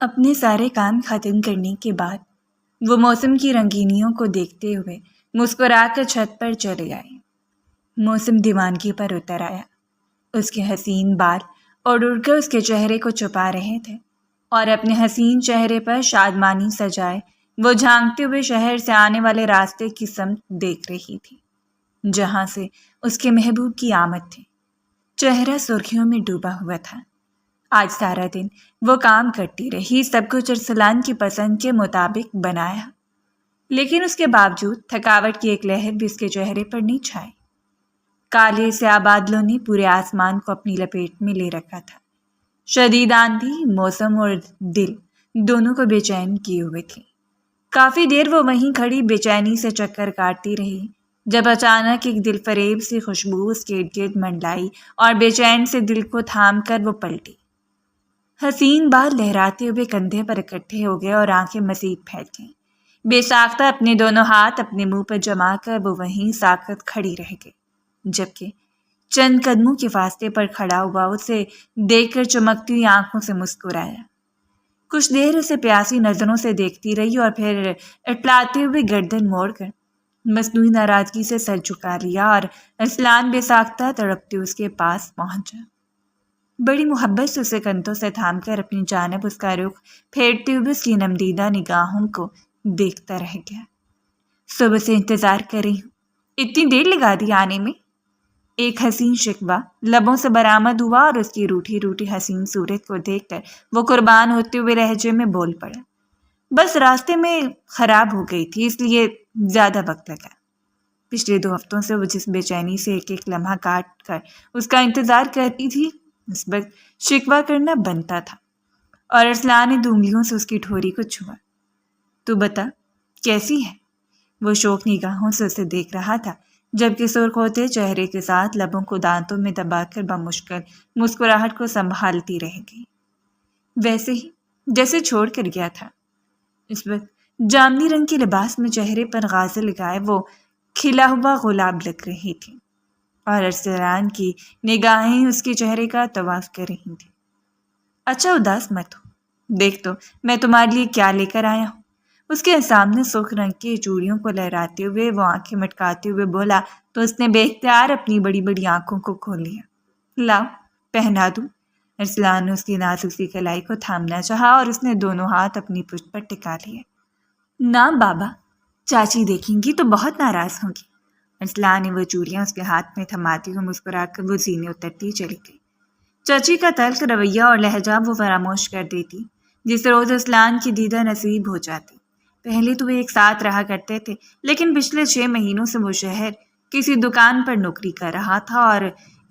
اپنے سارے کام ختم کرنے کے بعد وہ موسم کی رنگینیوں کو دیکھتے ہوئے مسکرا کر چھت پر چلے آئے۔ موسم دیوانگی پر اتر آیا۔ اس کے حسین بال اڑ اڑ کر اس کے چہرے کو چھپا رہے تھے اور اپنے حسین چہرے پر شادمانی سجائے وہ جھانکتے ہوئے شہر سے آنے والے راستے کی سمت دیکھ رہی تھی جہاں سے اس کے محبوب کی آمد تھی۔ چہرہ سرخیوں میں ڈوبا ہوا تھا۔ آج سارا دن وہ کام کرتی رہی، سب کچھ ارسلان کی پسند کے مطابق بنایا، لیکن اس کے باوجود تھکاوٹ کی ایک لہر بھی اس کے چہرے پر نہیں چھائی۔ کالے سیاہ بادلوں نے پورے آسمان کو اپنی لپیٹ میں لے رکھا تھا۔ شدید آندھی موسم اور دل دونوں کو بے چین کیے ہوئے تھی۔ کافی دیر وہ وہیں کھڑی بے چینی سے چکر کاٹتی رہی جب اچانک ایک دل فریب سی خوشبو اس کے ارد گرد منڈلائی اور بے چین سے دل کو تھام کر وہ پلٹی۔ حسین بال لہراتے ہوئے کندھے پر اکٹھے ہو گئے اور آنکھیں مزید پھیل گئیں۔ بے ساختہ اپنے دونوں ہاتھ اپنے منہ پر جما کر وہ وہیں ساکت کھڑی رہ گئی، جبکہ چند قدموں کے فاصلے پر کھڑا ہوا اسے دیکھ کر چمکتی ہوئی آنکھوں سے مسکرایا۔ کچھ دیر اسے پیاسی نظروں سے دیکھتی رہی اور پھر اٹلاتے ہوئے گردن موڑ کر مصنوعی ناراضگی سے سر جھکا لیا اور ارسلان بے ساختہ تڑپتے اس کے پاس پہنچا۔ بڑی محبت سے اسے کندھوں سے تھام کر اپنی جانب اس کا رخ پھیرتے ہوئے اس کی نمدیدہ نگاہوں کو دیکھتا رہ گیا۔ صبح سے انتظار کر رہی ہوں، اتنی دیر لگا دی آنے میں؟ ایک حسین شکوہ لبوں سے برآمد ہوا اور اس کی روٹھی روٹھی حسین صورت کو دیکھ کر وہ قربان ہوتے ہوئے لہجے میں بول پڑا، بس راستے میں خراب ہو گئی تھی اس لیے زیادہ وقت لگا۔ پچھلے 2 ہفتوں سے وہ جس بے چینی سے ایک ایک لمحہ کاٹ کر اس کا انتظار کرتی تھی، اس وقت شکوہ کرنا بنتا تھا۔ اور ارسلان نے 2 انگلیوں سے اس کی ٹھوری کو چھوا۔ تو بتا کیسی ہے؟ وہ شوق نگاہوں سے اسے دیکھ رہا تھا جبکہ سرخ ہوتے چہرے کے ساتھ لبوں کو دانتوں میں دبا کر بمشکل مسکراہٹ کو سنبھالتی رہ گئی، ویسے ہی جیسے چھوڑ کر گیا تھا۔ اس وقت جامنی رنگ کے لباس میں چہرے پر غازل لگائے وہ کھلا ہوا گلاب لگ رہی تھی اور ارسلان کی نگاہیں اس کے چہرے کا طواف کر رہی تھیں۔ اچھا اداس مت ہو، دیکھ تو میں تمہارے لیے کیا لے کر آیا ہوں۔ اس کے سامنے سرخ رنگ کی چوڑیوں کو لہراتے ہوئے وہ آنکھیں مٹکاتے ہوئے بولا تو اس نے بے اختیار اپنی بڑی بڑی آنکھوں کو کھول لیا۔ لاؤ پہنا دوں۔ ارسلان نے اس کی نازک سی کلائی کو تھامنا چاہا اور اس نے دونوں ہاتھ اپنی پشت پر ٹکا لیے۔ نہ بابا، چاچی دیکھیں گی تو بہت ناراض ہوں گی۔ ارسلان نے وہ چوڑیاں اس کے ہاتھ میں تھماتی ہوئے مسکرا کر وہ زینے اترتی چلی گئی۔ چچی کا تلخ رویہ اور لہجہ وہ فراموش کر دیتی جس روز ارسلان کی دیدہ نصیب ہو جاتی۔ پہلے تو وہ ایک ساتھ رہا کرتے تھے، لیکن پچھلے 6 مہینوں سے وہ شہر کسی دکان پر نوکری کر رہا تھا اور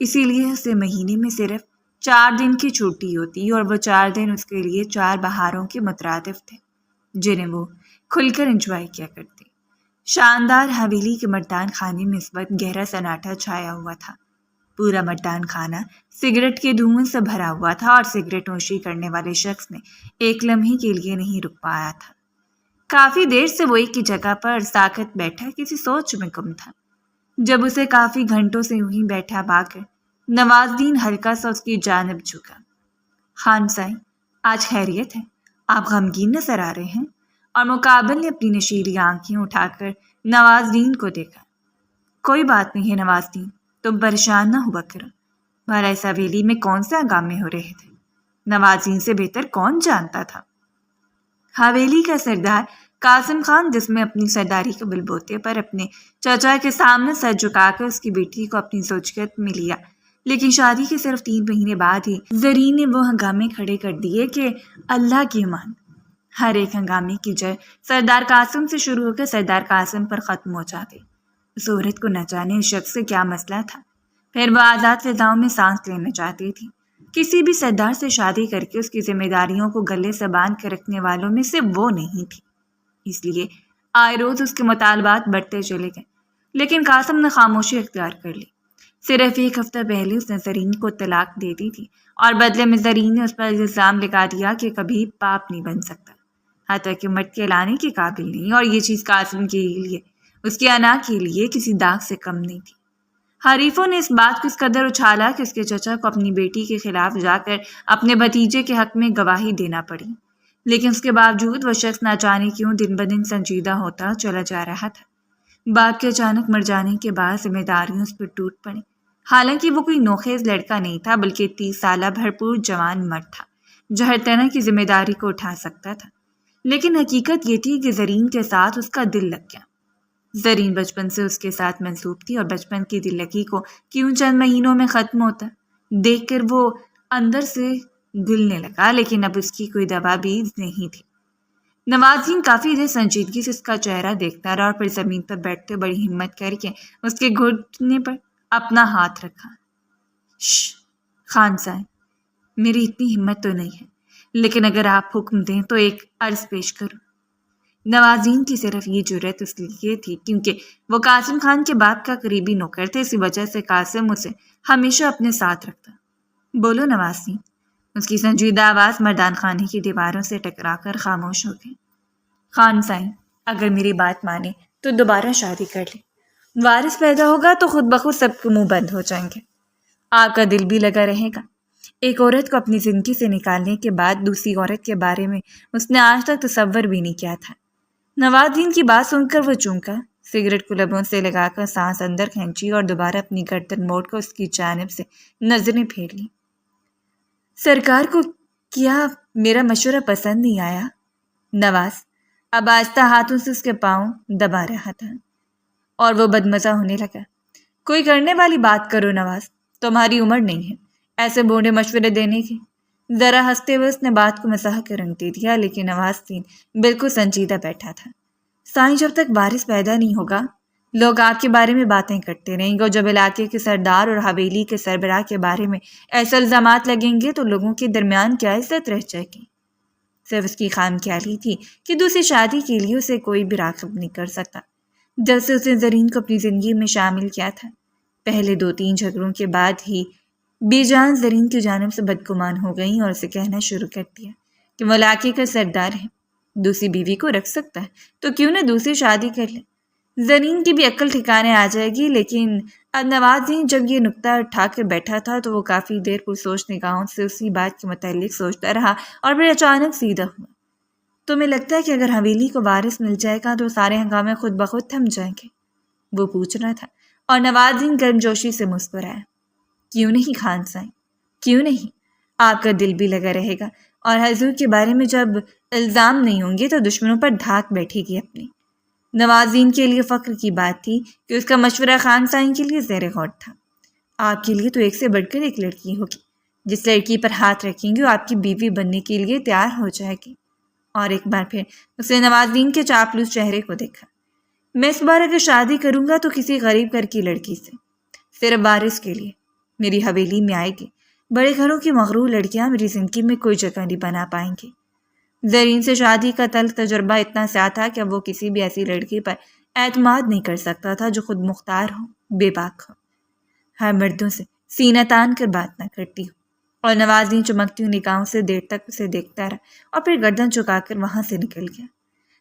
اسی لیے اسے مہینے میں صرف 4 دن کی چھٹی ہوتی اور وہ 4 دن اس کے لیے 4 بہاروں کے مترادف تھے جنہیں وہ کھل کر انجوائے کیا کرتی۔ شاندار حویلی کے مردان خانے میں اس وقت گہرا سناٹا چھایا ہوا تھا۔ پورا مردان خانہ سگریٹ کے دھوئیں سے بھرا ہوا تھا اور سگریٹ نوشی کرنے والے شخص نے ایک لمحے کے لیے نہیں رک پایا تھا۔ کافی دیر سے وہ ایک ہی جگہ پر ساکت بیٹھا کسی سوچ میں گم تھا۔ جب اسے کافی گھنٹوں سے یوں ہی بیٹھا پا کر نوازدین ہلکا سا اس کی جانب جھکا۔ خان صاحب، آج خیریت ہے؟ آپ غمگین نظر آ رہے ہیں۔ اور مقابل نے اپنی نشیلی آنکھیں اٹھا کر نوازدین کو دیکھا۔ کوئی بات نہیں ہے نوازدین، تم پریشان نہ ہوا کرو۔ بھلا اس حویلی میں کون سے ہنگامے ہو رہے تھے؟ نوازدین سے بہتر کون جانتا تھا؟ حویلی کا سردار قاسم خان جس میں اپنی سرداری کے بل بوتے پر اپنے چچا کے سامنے سر جھکا کر اس کی بیٹی کو اپنی زوجیت میں لیا، لیکن شادی کے صرف 3 مہینے بعد ہی زرین نے وہ ہنگامے کھڑے کر دیے کہ اللہ کی امان۔ ہر ایک ہنگامے کی جڑ سردار قاسم سے شروع ہو کر سردار قاسم پر ختم ہو جاتی۔ اس عورت کو نہ جانے اس شخص سے کیا مسئلہ تھا۔ پھر وہ آزاد فضاؤں میں سانس لینا چاہتی تھی۔ کسی بھی سردار سے شادی کر کے اس کی ذمہ داریوں کو گلے سے باندھ کر رکھنے والوں میں سے وہ نہیں تھی۔ اس لیے آئے روز اس کے مطالبات بڑھتے چلے گئے، لیکن قاسم نے خاموشی اختیار کر لی۔ صرف 1 ہفتہ پہلے اس نے زرین کو طلاق دے دی تھی اور بدلے میں زرین نے اس پر الزام لگا دیا کہ کبھی باپ نہیں بن سکتا، حتیٰ کہ مرد کے لانے کے قابل نہیں، اور یہ چیز قاسم کے لیے اس کی انا کے لیے کسی داغ سے کم نہیں تھی۔ حریفوں نے اس بات کو اس قدر اچھالا کہ اس کے چچا کو اپنی بیٹی کے خلاف جا کر اپنے بھتیجے کے حق میں گواہی دینا پڑی۔ لیکن اس کے باوجود وہ شخص نہ جانے کیوں دن بدن سنجیدہ ہوتا چلا جا رہا تھا۔ باپ کے اچانک مر جانے کے بعد ذمہ داریاں اس پر ٹوٹ پڑیں۔ حالانکہ وہ کوئی نوخیز لڑکا نہیں تھا بلکہ 30 سالہ بھرپور جوان مرد تھا جو ہر طرح کی ذمہ داری کو اٹھا سکتا تھا۔ لیکن حقیقت یہ تھی کہ زرین کے ساتھ اس کا دل لگ گیا۔ زرین بچپن سے اس کے ساتھ منسوب تھی اور بچپن کی دل لگی کو کیوں چند مہینوں میں ختم ہوتا دیکھ کر وہ اندر سے گلنے لگا، لیکن اب اس کی کوئی دوا بھی نہیں تھی۔ نوازین کافی دیر سنجیدگی سے اس کا چہرہ دیکھتا رہا اور پھر زمین پر بیٹھتے بڑی ہمت کر کے اس کے گھٹنے پر اپنا ہاتھ رکھا۔ خان صاحب، میری اتنی ہمت تو نہیں ہے، لیکن اگر آپ حکم دیں تو ایک عرض پیش کروں۔ نوازین کی صرف یہ جرأت اس لیے تھی کیونکہ وہ قاسم خان کے باپ کا قریبی نوکر تھے، اسی وجہ سے قاسم اسے ہمیشہ اپنے ساتھ رکھتا۔ بولو نوازین۔ اس کی سنجیدہ آواز مردان خانے کی دیواروں سے ٹکرا کر خاموش ہو گئی۔ خان صاحب، اگر میری بات مانے تو دوبارہ شادی کر لیں۔ وارث پیدا ہوگا تو خود بخود سب کے منہ بند ہو جائیں گے، آپ کا دل بھی لگا رہے گا۔ ایک عورت کو اپنی زندگی سے نکالنے کے بعد دوسری عورت کے بارے میں اس نے آج تک تصور بھی نہیں کیا تھا۔ نوازین کی بات سن کر وہ چونکا، سگریٹ کو لبوں سے لگا کر سانس اندر کھینچی اور دوبارہ اپنی گردن موڑ کر اس کی جانب سے نظریں پھیر لیں۔ سرکار کو کیا میرا مشورہ پسند نہیں آیا؟ نواز اب آہستہ ہاتھوں سے اس کے پاؤں دبا رہا تھا اور وہ بدمزہ ہونے لگا۔ کوئی کرنے والی بات کرو نواز، تمہاری عمر نہیں ہے ایسے بوڑھے مشورے دینے کی۔ ذرا ہنستے ہوئے اس نے بات کو مزاح کا رنگ دے دیا، لیکن نوازین بالکل سنجیدہ بیٹھا تھا۔ سائیں، جب تک وارث پیدا نہیں ہوگا لوگ آپ کے بارے میں باتیں کرتے رہیں گے، اور جب علاقے کے سردار اور حویلی کے سربراہ کے بارے میں ایسے الزامات لگیں گے تو لوگوں کے درمیان کیا عزت رہ جائے گی؟ صرف اس کی خام خیالی تھی کہ دوسری شادی کے لیے اسے کوئی بھی راغب نہیں کر سکتا۔ جب سے اس نے زرین کو اپنی زندگی میں شامل کیا تھا، پہلے 2-3 جھگڑوں کے بعد ہی بے جان زرین کی جانب سے بدگمان ہو گئیں اور اسے کہنا شروع کر دیا کہ وہ علاقے کا سردار ہے، دوسری بیوی کو رکھ سکتا ہے تو کیوں نہ دوسری شادی کر لے۔ زرین کی بھی عقل ٹھکانے آ جائے گی۔ لیکن اب نوازین جب یہ نکتہ اٹھا کے بیٹھا تھا تو وہ کافی دیر پرسوچ نگاہوں سے اسی بات کے متعلق سوچتا رہا اور پھر اچانک سیدھا ہوا۔ تمہیں لگتا ہے کہ اگر حویلی کو وارث مل جائے گا تو سارے ہنگامے خود بخود تھم جائیں گے؟ وہ پوچھ رہا تھا اور نوازین گرمجوشی سے مسکرایا۔ کیوں نہیں خان صاحب، کیوں نہیں؟ آپ کا دل بھی لگا رہے گا، اور حضور کے بارے میں جب الزام نہیں ہوں گے تو دشمنوں پر دھاک بیٹھے گی اپنی۔ نوازین کے لیے فخر کی بات تھی کہ اس کا مشورہ خان صاحب کے لیے زیر غور تھا۔ آپ کے لیے تو ایک سے بڑھ کر ایک لڑکی ہوگی، جس لڑکی پر ہاتھ رکھیں گے وہ آپ کی بیوی بننے کے لیے تیار ہو جائے گی۔ اور ایک بار پھر اس نے نوازین کے چاپلوس چہرے کو دیکھا۔ میں اس بار اگر شادی کروں گا تو کسی غریب گھر کی لڑکی سے، صرف وارث کے لیے۔ میری حویلی میں آئے گی، بڑے گھروں کی مغرور لڑکیاں میری زندگی میں کوئی جگہ نہیں بنا پائیں گی۔ زرین سے شادی کا تلخ تجربہ اتنا سیاہ تھا کہ وہ کسی بھی ایسی لڑکی پر اعتماد نہیں کر سکتا تھا جو خود مختار ہو، بے باک ہو، ہر مردوں سے سینہ تان کر بات نہ کرتی ہو۔ اور نوازین چمکتی ہوئی نگاہوں سے دیر تک اسے دیکھتا رہا اور پھر گردن چکا کر وہاں سے نکل گیا۔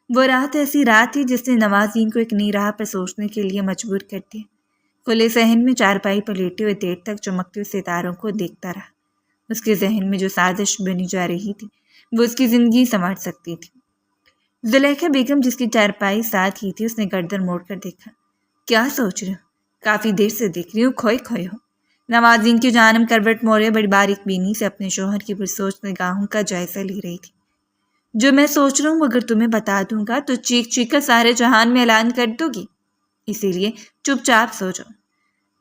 وہ رات ایسی رات تھی جس نے نوازین کو ایک نئی راہ پر سوچنے کے لیے مجبور کر دیا۔ کھلے صحن میں چارپائی پر لیٹے ہوئے دیر تک چمکتے ہوئے ستاروں کو دیکھتا رہا۔ اس کے ذہن میں جو سازش بنی جا رہی تھی وہ اس کی زندگی سنوار سکتی تھی۔ زلیخا بیگم جس کی چارپائی ساتھ ہی تھی، اس نے گردن موڑ کر دیکھا۔ کیا سوچ رہے ہو؟ کافی دیر سے دیکھ رہی ہوں، کھوئے کھوئے ہو۔ نوازین کی جانب کروٹ موڑے بڑی باریک بینی سے اپنے شوہر کی پرسوچ نگاہوں کا جائزہ لی رہی تھی۔ جو میں سوچ رہا ہوں اگر تمہیں بتا دوں گا تو چیخ چیخ کر سارے جہان میں اعلان کر دو گی، اسی لیے چپ چاپ سو جاؤ۔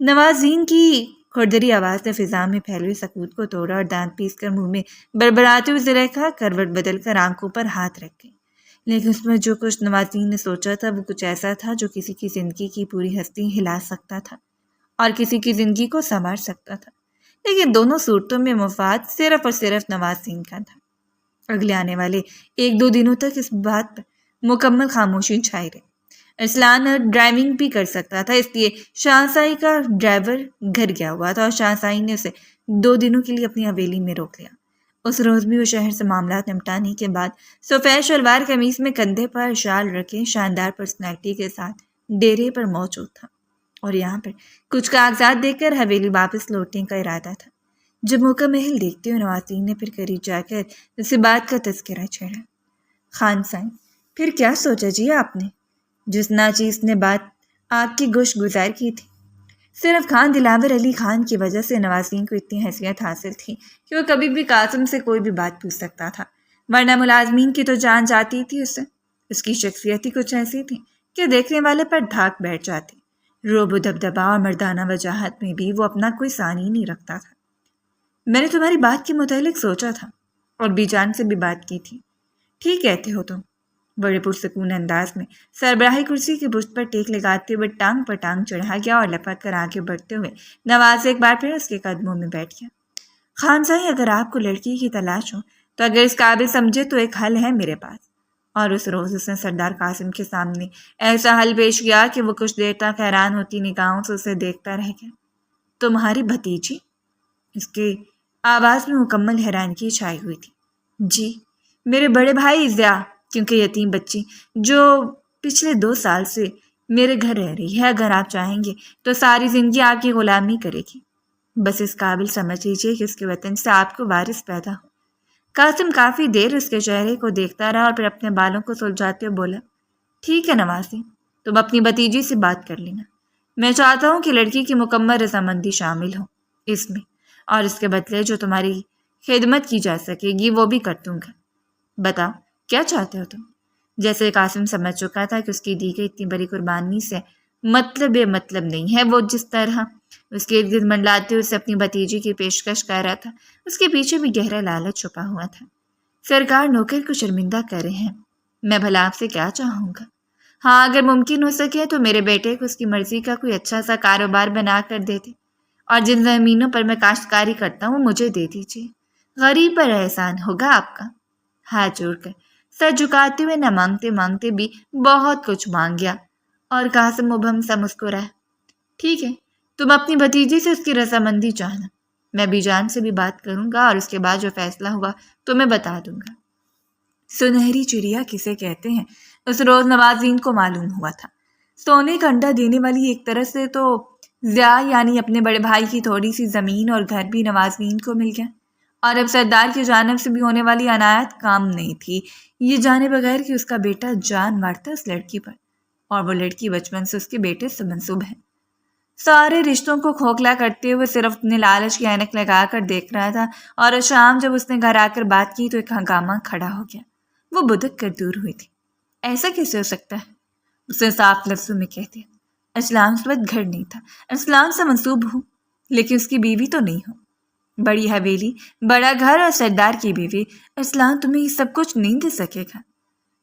نوازین کی کھردری آواز نے فضا میں پھیلے ہوئے سکوت کو توڑا اور دانت پیس کر منہ میں بڑبڑاتے ہوئے زلیخا کروٹ بدل کر آنکھوں پر ہاتھ رکھ گئی۔ لیکن اس میں جو کچھ نوازین نے سوچا تھا وہ کچھ ایسا تھا جو کسی کی زندگی کی پوری ہستی ہلا سکتا تھا اور کسی کی زندگی کو سنوار سکتا تھا۔ لیکن دونوں صورتوں میں مفاد صرف اور صرف نوازین کا تھا۔ اگلے آنے والے 1-2 دنوں تک اس بات پر مکمل خاموشی چھائی رہی۔ ارسلان ڈرائیونگ بھی کر سکتا تھا، اس لیے شاہسائی کا ڈرائیور گھر گیا ہوا تھا اور شاہسائی نے اسے 2 دنوں کے لیے اپنی حویلی میں روک لیا۔ اس روز بھی وہ شہر سے معاملات نمٹانے کے بعد سفید شلوار قمیص میں کندھے پر شال رکھے شاندار پرسنالٹی کے ساتھ ڈیرے پر موجود تھا اور یہاں پر کچھ کاغذات دے کر حویلی واپس لوٹنے کا ارادہ تھا۔ جب موقع محل دیکھتے ہوئے نوازین نے پھر قریب جا کر اسی بات کا تذکرہ چھیڑا۔ خان سائیں، پھر کیا سوچا جی آپ نے؟ جس ناچیز نے بات آپ کی گوش گزار کی تھی، صرف خان دلاور علی خان کی وجہ سے نوازین کو اتنی حیثیت حاصل تھی کہ وہ کبھی بھی قاسم سے کوئی بھی بات پوچھ سکتا تھا، ورنہ ملازمین کی تو جان جاتی تھی اس سے۔ اس کی شخصیت ہی کچھ ایسی تھی کہ دیکھنے والے پر دھاک بیٹھ جاتی۔ روب و دبدبا اور مردانہ وجاہت میں بھی وہ اپنا کوئی ثانی نہیں رکھتا تھا۔ میں نے تمہاری بات کے متعلق سوچا تھا اور بی جان سے بھی بات کی تھی۔ ٹھیک کہتے ہو تم، بڑے پرسکون انداز میں سربراہی کرسی کی پشت پر ٹیک لگاتے ہوئے ٹانگ پر ٹانگ چڑھا گیا اور لپک کر آگے بڑھتے ہوئے نواز ایک بار پھر اس کے قدموں میں بیٹھ گیا۔ خان صاحب، اگر آپ کو لڑکی کی تلاش ہو تو اگر اس قابل سمجھے تو ایک حل ہے میرے پاس۔ اور اس روز اس نے سردار قاسم کے سامنے ایسا حل پیش کیا کہ وہ کچھ دیر تک حیران ہوتی نگاہوں سے اسے دیکھتا رہ گیا۔ تمہاری بھتیجی؟ اس کے آواز میں مکمل حیرانگی چھائی ہوئی تھی۔ جی، میرے بڑے بھائی ضیاء، کیونکہ یتیم بچی جو پچھلے 2 سال سے میرے گھر رہ رہی ہے، اگر آپ چاہیں گے تو ساری زندگی آپ کی غلامی کرے گی۔ بس اس قابل سمجھ لیجیے کہ اس کے وطن سے آپ کو وارث پیدا ہو۔ قاسم کافی دیر اس کے چہرے کو دیکھتا رہا اور پھر اپنے بالوں کو سلجھاتے ہوئے بولا، ٹھیک ہے نوازی، تم اپنی بھتیجی سے بات کر لینا۔ میں چاہتا ہوں کہ لڑکی کی مکمل رضامندی شامل ہو اس میں، اور اس کے بدلے جو تمہاری خدمت کی جا سکے گی وہ بھی کر دوں گا۔ بتاؤ کیا چاہتے ہو تم؟ جیسے قاسم سمجھ چکا تھا کہ اس کی دی گئی اتنی بڑی قربانی سے مطلب نہیں ہے، وہ جس طرح اس کے ارد گرد منڈلاتے ہوئے اسے اپنی بھتیجی کی پیشکش کر رہا تھا، اس کے پیچھے بھی گہرا لالچ چھپا ہوا تھا۔ سرکار نوکر کو شرمندہ کر رہے ہیں، میں بھلا آپ سے کیا چاہوں گا؟ ہاں، اگر ممکن ہو سکے تو میرے بیٹے کو اس کی مرضی کا کوئی اچھا سا کاروبار بنا کر دے دے، اور جن زمینوں پر میں کاشتکاری کرتا ہوں مجھے دے دیجیے۔ غریب پر احسان ہوگا آپ کا۔ ہاتھ جوڑ کر سر جھکاتے ہوئے نہ مانگتے مانگتے بھی بہت کچھ مانگ گیا، اور قاسم مبہم سا مسکرایا۔ ٹھیک ہے، تم اپنی بھتیجی سے اس کی رضامندی چاہنا، میں بی جان سے بھی بات کروں گا اور اس کے بعد جو فیصلہ ہوا تو میں بتا دوں گا۔ سنہری چڑیا کسے کہتے ہیں اس روز نوازین کو معلوم ہوا تھا۔ سونے کا انڈا دینے والی ایک طرح سے تو ضیاء یعنی اپنے بڑے بھائی کی تھوڑی سی زمین اور گھر بھی نوازین کو مل گیا، اور اب سردار کی جانب سے بھی ہونے والی عنایت کام نہیں تھی، یہ جانے بغیر کہ اس کا بیٹا جان مارتا اس لڑکی پر، اور وہ لڑکی بچپن سے اس کے بیٹے سے منسوب ہے۔ سارے رشتوں کو کھوکھلا کرتے ہوئے صرف اپنے لالچ کی عینک لگا کر دیکھ رہا تھا، اور شام جب اس نے گھر آ کر بات کی تو ایک ہنگامہ کھڑا ہو گیا۔ وہ بدک کر دور ہوئی تھی۔ ایسا کیسے ہو سکتا ہے؟ اس نے صاف لفظوں میں کہہ دیا۔ اسلام اس وقت گھر نہیں تھا، اسلام سے منسوب ہوں لیکن اس کی بیوی تو نہیں ہوں۔ بڑی حویلی، بڑا گھر اور سردار کی بیوی، اسلام تمہیں یہ سب کچھ نہیں دے سکے گا۔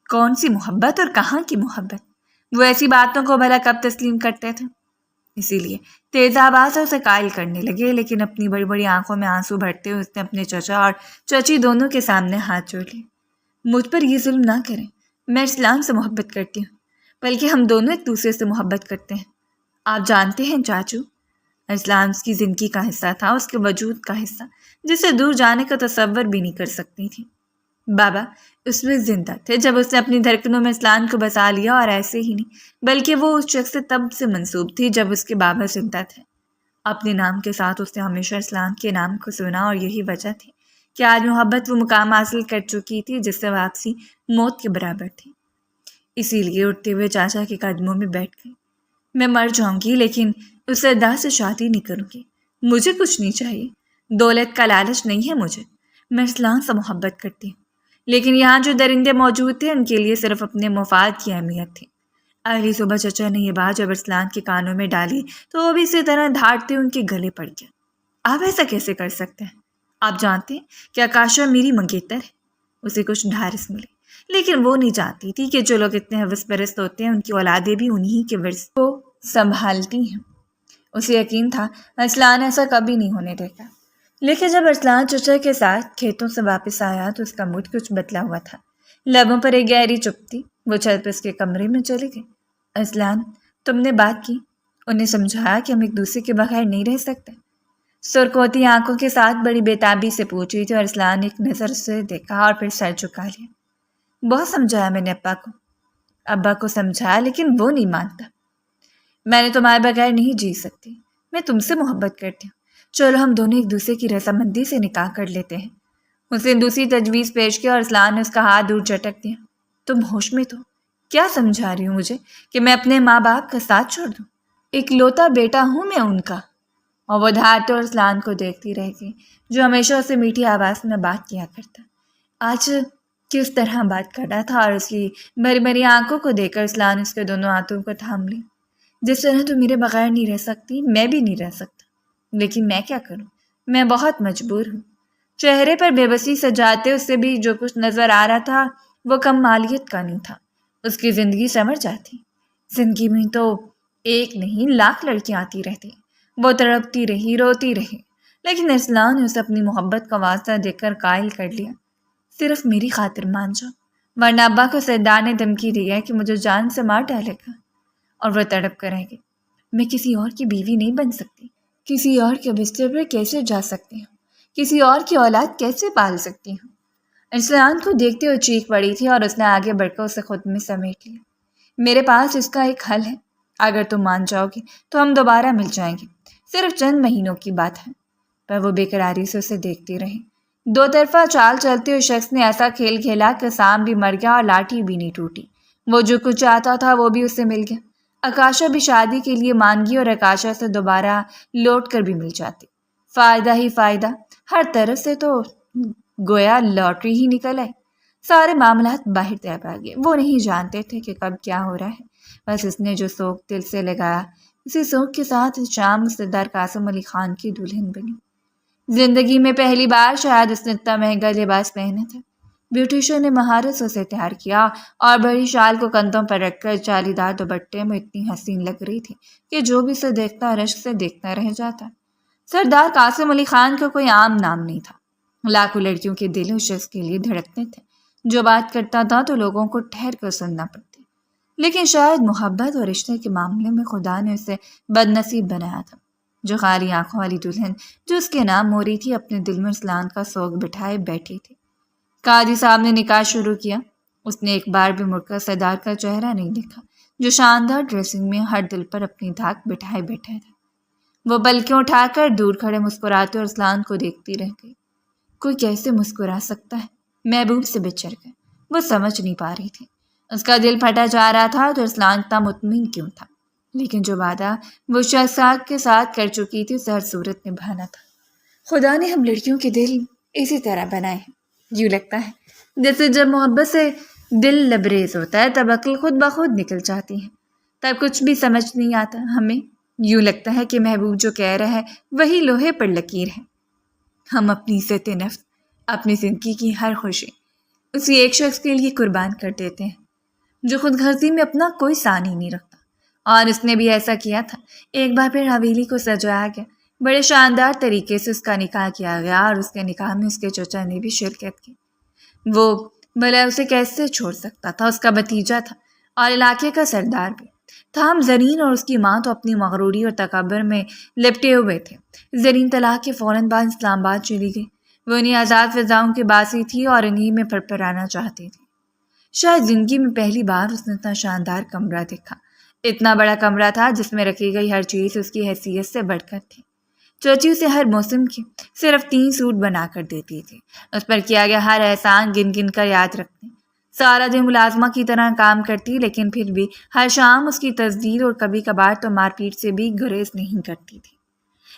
کون سی محبت اور کہاں کی محبت؟ وہ ایسی باتوں کو بھلا کب تسلیم کرتے تھے؟ اسی لیے تیز آواز سے اسے قائل کرنے لگے، لیکن اپنی بڑی بڑی آنکھوں میں آنسو بھرتے ہوئے اس نے اپنے چچا اور چچی دونوں کے سامنے ہاتھ جوڑ لیے۔ مجھ پر یہ ظلم نہ کریں، میں اسلام سے محبت کرتی ہوں، بلکہ ہم دونوں ایک دوسرے سے محبت کرتے ہیں۔ آپ جانتے ہیں چاچو، اسلام اس کی زندگی کا حصہ تھا، اس کے وجود کا حصہ، جسے دور جانے کا تصور بھی نہیں کر سکتی تھی۔ بابا اس وقت زندہ تھے جب اس نے اپنی دھڑکنوں میں اسلام کو بسا لیا، اور ایسے ہی نہیں بلکہ وہ اس شخص سے تب سے منسوب تھی جب اس کے بابا زندہ تھے۔ اپنے نام کے ساتھ اس نے ہمیشہ اسلام کے نام کو سنا، اور یہی وجہ تھی کہ آج محبت وہ مقام حاصل کر چکی تھی جس سے واپسی موت کے برابر تھی۔ اسی لیے اٹھتے ہوئے چاچا کے قدموں میں بیٹھ گئی۔ میں مر جاؤں گی لیکن اس سردار سے شادی نہیں کروں گی، مجھے کچھ نہیں چاہیے، دولت کا لالچ نہیں ہے مجھے، میں اسلام سے محبت کرتی ہوں۔ لیکن یہاں جو درندے موجود تھے ان کے لیے صرف اپنے مفاد کی اہمیت تھی۔ اگلی صبح چچا نے یہ بات جب اسلام کے کانوں میں ڈالی تو وہ بھی اسی طرح دھاڑتے ان کے گلے پڑ گیا۔ آپ ایسا کیسے کر سکتے ہیں؟ آپ جانتے ہیں کہ آکاشا میری منگیتر ہے، اسے کچھ ڈھارس ملے، لیکن وہ نہیں جانتی تھی کہ جو لوگ اتنے حوث پرست ہوتے ہیں ان کی اولادیں بھی انہی کے ورث کو سنبھالتی ہیں۔ اسے یقین تھا ارسلان ایسا کبھی نہیں ہونے دے گا، لیکن جب ارسلان چچا کے ساتھ کھیتوں سے واپس آیا تو اس کا موڈ کچھ بدلا ہوا تھا، لبوں پر ایک گہری چپ تھی۔ وہ چھت پر اس کے کمرے میں چلے گئے۔ ارسلان، تم نے بات کی، انہیں سمجھایا کہ ہم ایک دوسرے کے بغیر نہیں رہ سکتے؟ سرخوتی آنکھوں کے ساتھ بڑی بےتابی سے پوچھ رہی تھی، اور ارسلان ایک نظر سے دیکھا اور پھر سر جھکا لیا۔ بہت سمجھایا میں نے ابا کو سمجھایا لیکن وہ نہیں مانتا۔ میں نے تمہارے بغیر نہیں جی سکتی، میں تم سے محبت کرتی ہوں، چلو ہم دونوں ایک دوسرے کی رضامندی سے نکاح کر لیتے ہیں۔ اس نے دوسری تجویز پیش کی اور ارسلان نے اس کا ہاتھ دور جھٹک دیا۔ تم ہوش میں تو کیا سمجھا رہی ہو مجھے کہ میں اپنے ماں باپ کا ساتھ چھوڑ دوں؟ ایک لوتا بیٹا ہوں میں ان کا۔ اور وہ دھاڑتے اور اسلان کو دیکھتی رہ گئی جو ہمیشہ اسے میٹھی آواز میں بات کیا کرتا۔ آج کس طرح بات کر رہا تھا اور اس کی بری بری آنکھوں کو دیکھ کر اسلان اس کے دونوں ہاتھوں کو تھام لی۔ جس طرح تو میرے بغیر نہیں رہ سکتی میں بھی نہیں رہ سکتا، لیکن میں کیا کروں، میں بہت مجبور ہوں۔ چہرے پر بے بسی سجاتے اس سے بھی جو کچھ نظر آ رہا تھا وہ کم مالیت کا نہیں تھا۔ اس کی زندگی سنور جاتی۔ زندگی میں تو ایک نہیں لاکھ لڑکیاں آتی رہتی، وہ تڑپتی رہی روتی رہی، لیکن اسلام نے اسے اپنی محبت کا واسطہ دے کر قائل کر لیا۔ صرف میری خاطر مان جاؤ، ورنہ ابا کو سردار نے دھمکی دی ہے کہ مجھے جان سے مار ڈالے گا۔ اور وہ تڑپ کر رہ گئی۔ میں کسی اور کی بیوی نہیں بن سکتی، کسی اور کے بستر پر کیسے جا سکتی ہوں، کسی اور کی اولاد کیسے پال سکتی ہوں؟ اسلان کو دیکھتے ہوئے چیخ پڑی تھی اور اس نے آگے بڑھ کر اسے خود میں سمیٹ لیا۔ میرے پاس اس کا ایک حل ہے، اگر تم مان جاؤ گی تو ہم دوبارہ مل جائیں گے، صرف چند مہینوں کی بات ہے۔ پر وہ بے قراری سے اسے دیکھتی رہی۔ دو طرفہ چال چلتے ہوئے شخص نے ایسا کھیل کھیلا کہ سام بھی مر گیا اور لاٹھی بھی نہیں ٹوٹی۔ وہ جو کچھ چاہتا تھا وہ بھی اسے مل گیا۔ آکاشا بھی شادی کے لیے مان گئی اور آکاشا سے دوبارہ لوٹ کر بھی مل جاتی۔ فائدہ ہی فائدہ، ہر طرف سے تو گویا لاٹری ہی نکل آئی۔ سارے معاملات باہر طے پا گئے۔ وہ نہیں جانتے تھے کہ کب کیا ہو رہا ہے، بس اس نے جو سوگ دل سے لگایا اسی سوگ کے ساتھ شام سردار قاسم علی خان کی دلہن بنی۔ زندگی میں پہلی بار شاید اس نے اتنا مہنگا لباس پہنا تھا۔ بیوٹیشن نے مہارت سے اسے تیار کیا اور بڑی شال کو کندھوں پر رکھ کر جالی دار دوپٹے میں اتنی حسین لگ رہی تھی کہ جو بھی اسے دیکھتا رشک سے دیکھتا رہ جاتا۔ سردار قاسم علی خان کا کوئی عام نام نہیں تھا۔ لاکھوں لڑکیوں کے دل اس شخص کے لیے دھڑکتے تھے۔ جو بات کرتا تھا تو لوگوں کو ٹھہر کر سننا پڑتی، لیکن شاید محبت اور رشتے کے معاملے میں خدا نے اسے بد نصیب بنایا تھا۔ جو خالی آنکھوں والی دلہن جو اس کے نام ہو رہی تھی اپنے دل میں اسلان کا سوگ بٹھائے بیٹھی تھی۔ قاضی صاحب نے نکاح شروع کیا۔ اس نے ایک بار بھی مڑ کر سردار کا چہرہ نہیں دیکھا جو شاندار ڈریسنگ میں ہر دل پر اپنی دھاک بٹھائے بیٹھا تھا۔ وہ پلکیں اٹھا کر دور کھڑے مسکراتے اور اسلان کو دیکھتی رہ گئی۔ کوئی کیسے مسکرا سکتا ہے؟ محبوب سے بچھڑ گئے، وہ سمجھ نہیں پا رہی تھی۔ اس کا دل پھٹا جا رہا تھا تو اسلان اتنا مطمئن کیوں تھا؟ لیکن جو وعدہ وہ شخص کے ساتھ کر چکی تھی اسے ہر صورت نبھانا تھا۔ خدا نے ہم لڑکیوں کے دل اسی طرح بنائے ہیں، یوں لگتا ہے جیسے جب محبت سے دل لبریز ہوتا ہے تب عقل خود بخود نکل جاتی ہے، تب کچھ بھی سمجھ نہیں آتا۔ ہمیں یوں لگتا ہے کہ محبوب جو کہہ رہا ہے وہی لوہے پر لکیر ہے۔ ہم اپنی عزت نفس، اپنی زندگی کی ہر خوشی اسی ایک شخص کے لیے قربان کر دیتے ہیں جو خود غرضی میں اپنا کوئی ثانی نہیں رکھتا، اور اس نے بھی ایسا کیا تھا۔ ایک بار پھر حویلی کو سجایا گیا، بڑے شاندار طریقے سے اس کا نکاح کیا گیا اور اس کے نکاح میں اس کے چچا نے بھی شرکت کی۔ وہ بھلا اسے کیسے چھوڑ سکتا تھا؟ اس کا بھتیجا تھا اور علاقے کا سردار بھی۔ تاہم زرین اور اس کی ماں تو اپنی مغروری اور تکبر میں لپٹے ہوئے تھے۔ زرین طلاق کے فوراً بعد اسلام آباد چلی گئی۔ وہ انہیں آزاد فضاؤں کی باسی تھی اور انہیں میں پھرپھرانا چاہتی تھی۔ شاید زندگی میں پہلی بار اس نے اتنا شاندار کمرہ دیکھا۔ اتنا بڑا کمرہ تھا جس میں رکھی گئی ہر چیز اس کی حیثیت سے بڑھ کر تھی۔ چچی اسے ہر موسم کی صرف 3 سوٹ بنا کر دیتی تھی۔ اس پر کیا گیا ہر احسان گن گن کر یاد رکھتی۔ سارا دن ملازمہ کی طرح کام کرتی، لیکن پھر بھی ہر شام اس کی تزدید اور کبھی کبھار تو مار پیٹ سے بھی گریز نہیں کرتی تھی۔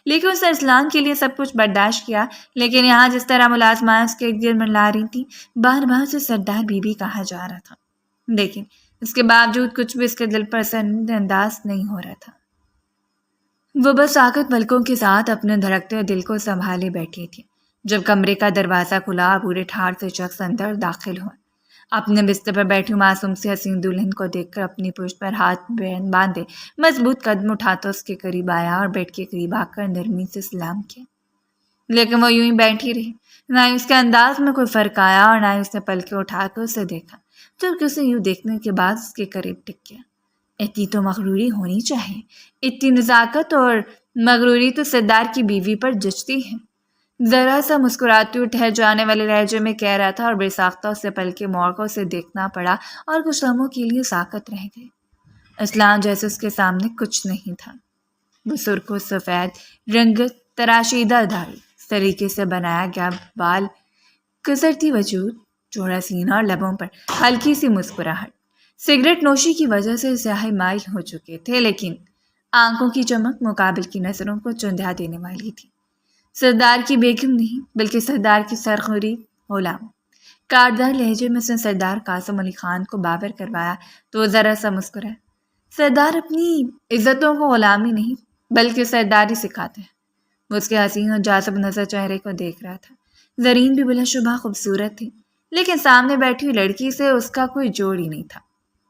لیکن اس نے اسلان کے لیے سب کچھ برداشت کیا، لیکن یہاں جس طرح ملازمات اس کے گرد منڈلا رہی تھیں بار بار سے سردار بی بی کہا جا رہا تھا، لیکن اس کے باوجود کچھ بھی اس کے دل پر اثر انداز نہیں ہو رہا تھا۔ وہ بس طاقت پلکوں کے ساتھ اپنے دھڑکتے دل کو سنبھالے بیٹھی تھی جب کمرے کا دروازہ کھلا، پورے ٹھار سے شخص اندر داخل ہوا۔ اپنے بستر پر بیٹھی معصوم سی حسین دلہن کو دیکھ کر اپنی پشت پر ہاتھ باندھے مضبوط قدم اٹھاتا اس کے قریب آیا اور بیڈ کے قریب آ کر نرمی سے سلام کیا۔ لیکن وہ یوں ہی بیٹھی رہی، نہ ہی اس کے انداز میں کوئی فرق آیا اور نہ ہی اس نے پلکیں اٹھا کر اسے دیکھا، جبکہ اسے یوں دیکھنے کے بعد اس کے قریب ٹک گیا۔ اتنی تو مغروری ہونی چاہیے، اتنی نزاکت اور مغروری تو سردار کی بیوی پر جچتی ہے۔ ذرا سا مسکراتے ہوئے ٹھہر جانے والے لہجے میں کہہ رہا تھا اور بے ساختہ اسے پلکیں موڑ کر اسے دیکھنا پڑا اور کچھ لمحوں کے لیے ساکت رہ گئی۔ اسلام جیسے اس کے سامنے کچھ نہیں تھا۔ وہ سرخ و سفید رنگ تراشیدہ داڑھی، سلیقے سے بنایا گیا بال، کسرتی وجود، چوڑا سینہ اور لبوں پر ہلکی سی مسکراہٹ۔ سگریٹ نوشی کی وجہ سے سیاہ مائل ہو چکے تھے، لیکن آنکھوں کی چمک مقابل کی نظروں کو چندھا دینے والی تھی۔ سردار کی بیگم نہیں، بلکہ سردار کی سرخوری غلام۔ کاردار لہجے میں اس نے سردار قاسم علی خان کو بابر کروایا تو وہ ذرا سا مسکرایا۔ سردار اپنی عزتوں کو غلامی نہیں بلکہ سرداری سکھاتے ہیں۔ وہ اس کے حسین اور جاذب نظر چہرے کو دیکھ رہا تھا۔ زرین بھی بلا شبہ خوبصورت تھی، لیکن سامنے بیٹھی ہوئی لڑکی سے اس کا کوئی جوڑ ہی نہیں تھا۔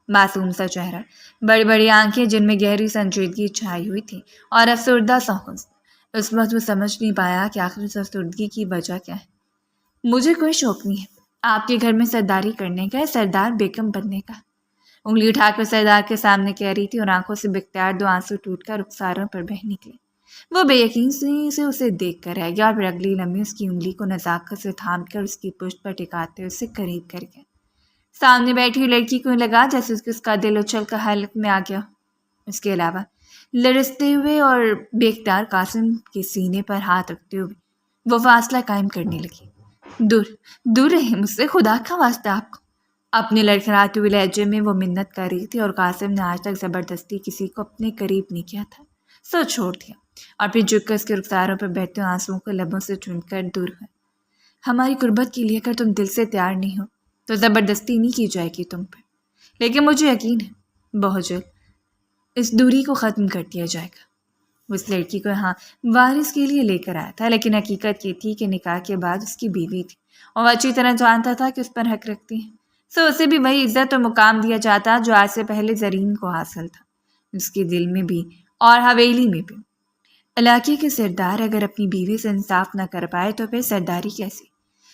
معصوم سا چہرہ، بڑی بڑی آنکھیں جن میں گہری سنجیدگی چھائی ہوئی تھی، اور افسردہ سا حسن۔ اس وقت وہ سمجھ نہیں پایا کہ آخر اس افسردگی کی وجہ کیا ہے۔ مجھے کوئی شوق نہیں ہے آپ کے گھر میں سرداری کرنے کا، سردار بیگم بننے کا، انگلی اٹھا کر سردار کے سامنے کہہ رہی تھی، اور آنکھوں سے بختیار دو آنسو ٹوٹ کر رخساروں پر بہہ نکلے۔ وہ بے یقین سے اسے دیکھ کر رہ گیا، اور پھر اگلی لمحے اس کی انگلی کو نزاکت سے تھام کر اس کی پشت پر ٹکاتے اسے قریب کر گیا۔ سامنے بیٹھی ہوئی لڑکی کو لگا جیسے اس کا دل اچھل کر حلق میں آ گیا۔ اس کے علاوہ لرزتے ہوئے اور بے اختیار قاسم کے سینے پر ہاتھ رکھتے ہوئے وہ فاصلہ قائم کرنے لگی۔ دور دور رہے مجھ سے، خدا کا واسطہ آپ کو۔ اپنے لڑکھڑاتے ہوئے لہجے میں وہ منت کر رہی تھی، اور قاسم نے آج تک زبردستی کسی کو اپنے قریب نہیں کیا تھا، سو چھوڑ دیا، اور پھر جھک کر اس کے رخساروں پر بہتے آنسوؤں کو لبوں سے چن کر دور ہوئے۔ ہماری قربت کے لیے اگر تم دل سے تیار نہیں ہو تو زبردستی نہیں کی جائے گی تم پر، لیکن مجھے یقین ہے بہت جلد اس دوری کو ختم کر دیا جائے گا۔ وہ اس لڑکی کو یہاں وارث کے لیے لے کر آیا تھا، لیکن حقیقت یہ تھی کہ نکاح کے بعد اس کی بیوی تھی، اور وہ اچھی طرح جانتا تھا کہ اس پر حق رکھتی ہے، سو اسے بھی وہی عزت اور مقام دیا جاتا جو آج سے پہلے زرین کو حاصل تھا، اس کے دل میں بھی اور حویلی میں بھی۔ علاقے کے سردار اگر اپنی بیوی سے انصاف نہ کر پائے تو پھر سرداری کیسی؟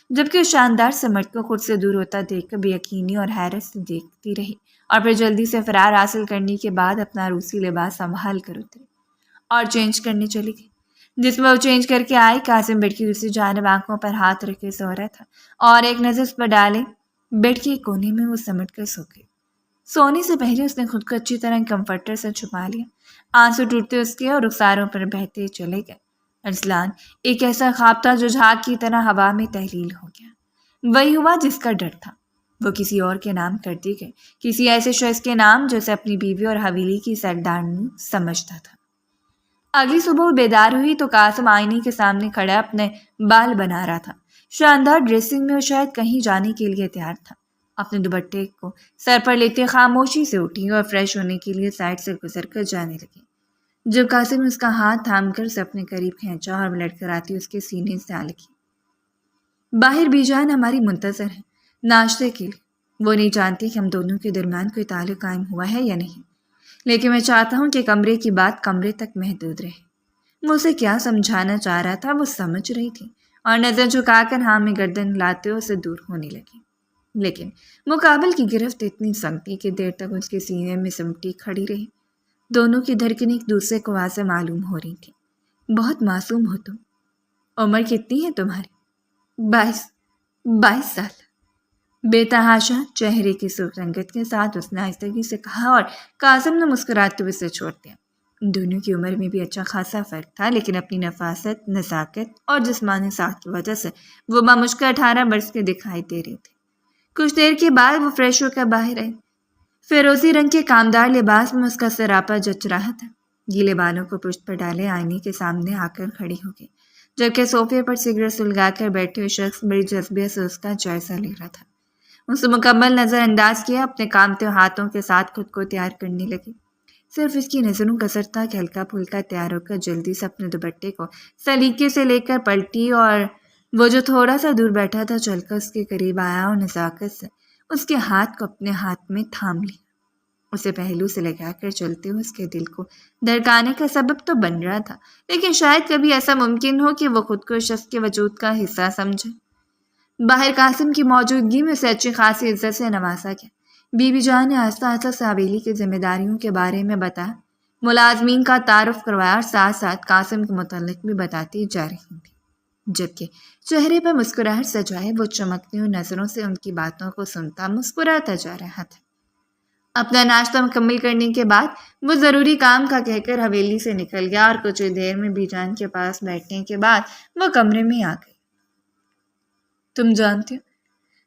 جبکہ اس شاندار سے مرد کو خود سے دور ہوتا دیکھ کر بے یقینی اور حیرت سے دیکھتی رہی، اور پھر جلدی سے فرار حاصل کرنے کے بعد اپنا روسی لباس سنبھال کر اتری اور چینج کرنے چلی گئی۔ جس میں وہ چینج کر کے آئی، قاسم بیڈ کی دوسری جانب آنکھوں پر ہاتھ رکھے سو رہا تھا، اور ایک نظر اس پر ڈالے بیڈ کے کونے میں وہ سمٹ کر سو گئی۔ سونے سے پہلے اس نے خود کو اچھی طرح کمفرٹر سے چھپا لیا۔ آنسو ٹوٹتے اس کے اور رخساروں پر بہتے چلے گئے۔ ارسلان ایک ایسا خواب تھا جو جھاگ کی طرح ہوا میں تحلیل ہو گیا۔ وہی ہوا جس کا ڈر تھا، وہ کسی اور کے نام کر دی گئی، کسی ایسے شخص کے نام جیسے اپنی بیوی اور حویلی کی سردارنی سمجھتا تھا۔ اگلی صبح وہ بیدار ہوئی تو قاسم آئینے کے سامنے کھڑا اپنے بال بنا رہا تھا۔ شاندار ڈریسنگ میں وہ شاید کہیں جانے کے لیے تیار تھا۔ اپنے دوپٹے کو سر پر لیتے خاموشی سے اٹھی اور فریش ہونے کے لیے سائڈ سے گزر کر جانے لگی، جب قاسم نے اس کا ہاتھ تھام کر اسے اپنے قریب کھینچا اور لڑکھڑاتی اس کے سینے سے آ لگی۔ باہر بی جان ہماری منتظر ہے ناشتے کے لیے، وہ نہیں جانتی کہ ہم دونوں کے درمیان کوئی تعلق قائم ہوا ہے یا نہیں، لیکن میں چاہتا ہوں کہ کمرے کی بات کمرے تک محدود رہے۔ وہ اسے کیا سمجھانا چاہ رہا تھا وہ سمجھ رہی تھی، اور نظر جھکا کر ہاں میں گردن لاتے اسے دور ہونے لگی، لیکن مقابل کی گرفت اتنی سخت تھی کہ دیر تک اس کے سینے میں سمٹی کھڑی رہی۔ دونوں کی دھڑکنیں ایک دوسرے کو واضح معلوم ہو رہی تھی۔ بہت معصوم ہو تم، عمر کتنی ہے تمہاری؟ 22 سال، بے تحاشا چہرے کی سرخ رنگت کے ساتھ اس نے آہستگی سے کہا، اور قاسم نے مسکراتے ہوئے اسے چھوڑ دیا۔ دونوں کی عمر میں بھی اچھا خاصا فرق تھا، لیکن اپنی نفاست، نزاکت اور جسمانی ساخت کی وجہ سے وہ بمشکل 18 برس کے دکھائی دے رہے تھے۔ کچھ دیر کے بعد وہ فریش ہو کر باہر آئی۔ فیروزی رنگ کے کامدار لباس میں اس کا سراپا جچ رہا تھا۔ گیلے بالوں کو پشت پر ڈالے آئینے کے سامنے آ کر کھڑی ہو گئی، جبکہ صوفے پر سگریٹ سلگا کر بیٹھے ہوئے شخص بڑی جذبے سے اس کا جائزہ لے رہا تھا۔ اسے مکمل نظر انداز کیا، اپنے کامتے ہاتھوں کے ساتھ خود کو تیار کرنے لگی۔ صرف اس کی نظروں کا اثر تھا کہ ہلکا پھلکا تیار ہو کر جلدی سے اپنے دوپٹے کو سلیقے سے لے کر پلٹی، اور وہ جو تھوڑا سا دور بیٹھا تھا چل کر اس کے قریب آیا اور نزاکت سے اس کے ہاتھ کو اپنے ہاتھ میں تھام لیا۔ اسے پہلو سے لگا کر چلتے ہوئے اس کے دل کو دھڑکانے کا سبب تو بن رہا تھا، لیکن شاید کبھی ایسا ممکن ہو کہ وہ خود کو اس شخص کے وجود کا حصہ سمجھے۔ باہر قاسم کی موجودگی میں اسے اچھی خاصی عزت سے نوازا گیا۔ بی بی جان نے آہستہ آہستہ سے حویلی کی ذمہ داریوں کے بارے میں بتایا، ملازمین کا تعارف کروایا، اور ساتھ ساتھ قاسم کے متعلق بھی بتاتی جا رہی تھی، جبکہ چہرے پر مسکراہٹ سجائے وہ چمکتی ہوئی نظروں سے ان کی باتوں کو سنتا مسکراتا جا رہا تھا۔ اپنا ناشتہ مکمل کرنے کے بعد وہ ضروری کام کا کہہ کر حویلی سے نکل گیا، اور کچھ دیر میں بی جان کے پاس بیٹھنے کے بعد وہ کمرے میں آ گئی۔ تم جانتے ہو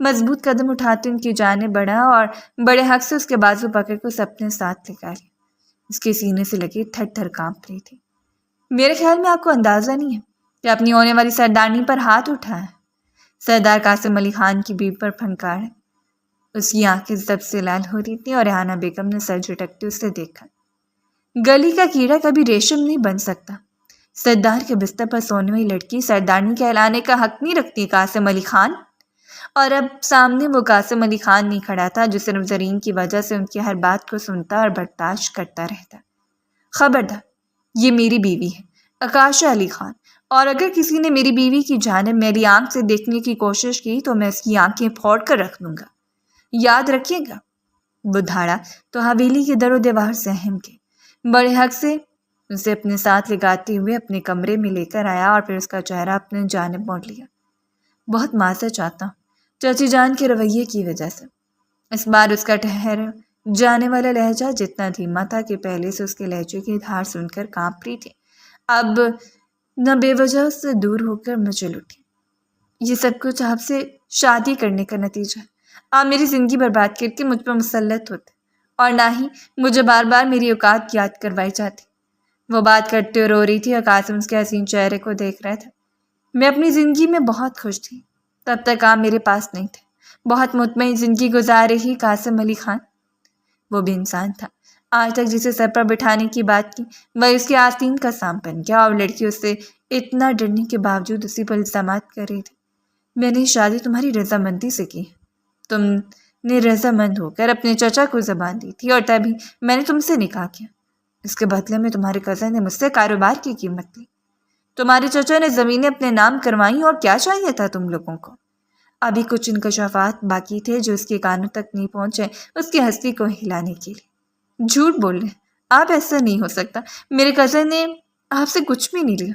مضبوط قدم اٹھاتے ان کی جانب بڑھا اور بڑے حق سے اس کے بازو پکڑ کر اسے اپنے ساتھ لگا لیا۔ اس کے سینے سے لگی تھر تھر کانپ رہی تھی۔ میرے خیال میں آپ کو اندازہ نہیں ہے کہ اپنی ہونے والی سردارنی پر ہاتھ اٹھایا ہے۔ سردار قاسم علی خان کی بیوی پر پھنکار ہے۔ اس کی آنکھیں ضبط سے لال ہو رہی تھیں اور ریحانہ بیگم نے سر جھٹکتے اسے دیکھا۔ گلی کا کیڑا کبھی ریشم نہیں بن سکتا۔ سردار کے بستر پر سونے والی لڑکی سردارنی کہلانے کا حق نہیں رکھتی قاسم علی خان۔ اور اب سامنے وہ قاسم علی خان نہیں کھڑا تھا جو صرف زرین کی وجہ سے ان کی ہر بات کو سنتا اور برداشت کرتا رہتا۔ خبردار، یہ میری بیوی ہے آکاشا علی خان، اور اگر کسی نے میری بیوی کی جانب میری آنکھ سے دیکھنے کی کوشش کی تو میں اس کی آنکھیں پھوڑ کر رکھ دوں گا، یاد رکھیے گا۔ وہ دھاڑا تو حویلی کے در و دیوار سے اہم کے بڑے حق سے اسے اپنے ساتھ لگاتے ہوئے اپنے کمرے میں لے کر آیا اور پھر اس کا چہرہ اپنے جانب موڑ لیا۔ بہت معذرت چاہتا ہوں چاچی جان کے رویے کی وجہ سے۔ اس بار اس کا ٹھہر جانے والا لہجہ جتنا دھیما تھا کہ پہلے سے اس کے لہجے کی دھار سن کر کانپ رہی تھی، اب نہ بے وجہ اس سے دور ہو کر مچل اٹھی۔ یہ سب کچھ آپ سے شادی کرنے کا نتیجہ ہے۔ آپ میری زندگی برباد کر کے مجھ پر مسلط ہوتے اور نہ ہی مجھے بار بار میری اوقات یاد کروائی جاتی۔ وہ بات کرتے رو رہی تھی اور قاسم اس کے حسین چہرے کو دیکھ رہا تھا۔ میں اپنی زندگی میں بہت خوش تھی، تب تک آپ میرے پاس نہیں تھے۔ بہت مطمئن زندگی گزار رہی قاسم علی خان۔ وہ بھی انسان تھا، آج تک جسے سر پر بٹھانے کی بات کی وہ اس کے آستین کا سانپ بن گیا، اور لڑکی اس سے اتنا ڈرنے کے باوجود اسی پر الزامات کر رہی تھی۔ میں نے شادی تمہاری رضامندی سے کی، تم نے رضامند ہو کر اپنے چچا کو زبان دی تھی اور تبھی میں نے تم سے نکاح کیا۔ اس کے بدلے میں تمہارے کزن نے مجھ سے کاروبار کی قیمت لی۔ تمہارے چچا نے زمینیں اپنے نام کروائیں، اور کیا چاہیے تھا تم لوگوں کو؟ ابھی کچھ انکشافات باقی تھے جو اس کے کانوں تک نہیں پہنچے اس کی ہستی کو ہلانے کے لیے۔ جھوٹ بول رہے ہیں آپ، ایسا نہیں ہو سکتا، میرے کزن نے آپ سے کچھ بھی نہیں لیا۔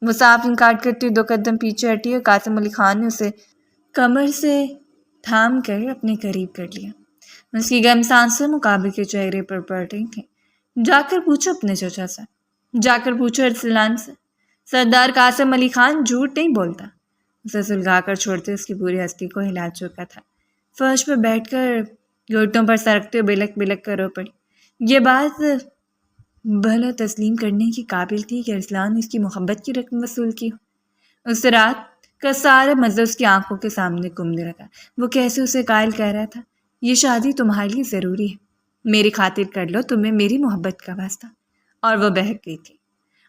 وہ صاف انکار کرتے ہوئے 2 قدم پیچھے ہٹی اور قاسم علی خان نے اسے کمر سے تھام کر اپنے قریب کر لیا۔ اس کی گرم سانسیں مقابل کے چہرے پر پڑ رہی تھیں۔ جا کر پوچھو اپنے چچا سے، جا کر پوچھو ارسلان سے، سردار قاسم علی خان جھوٹ نہیں بولتا۔ اسے سلگا کر چھوڑتے اس کی پوری ہستی کو ہلا چکا تھا۔ فرش پہ بیٹھ کر گھٹنوں پر سرکتے ہوئے بلک بلک کر رو پڑی۔ یہ بات بھلا تسلیم کرنے کی قابل تھی کہ ارسلان نے اس کی محبت کی رقم وصول کی ہو۔ اس رات کا سارا مزہ اس کی آنکھوں کے سامنے گھومنے لگا۔ وہ کیسے اسے قائل کہہ رہا تھا، یہ شادی تمہارے لیے ضروری ہے، میری خاطر کر لو، تمہیں میری محبت کا واسطہ۔ اور وہ بہک گئی تھی۔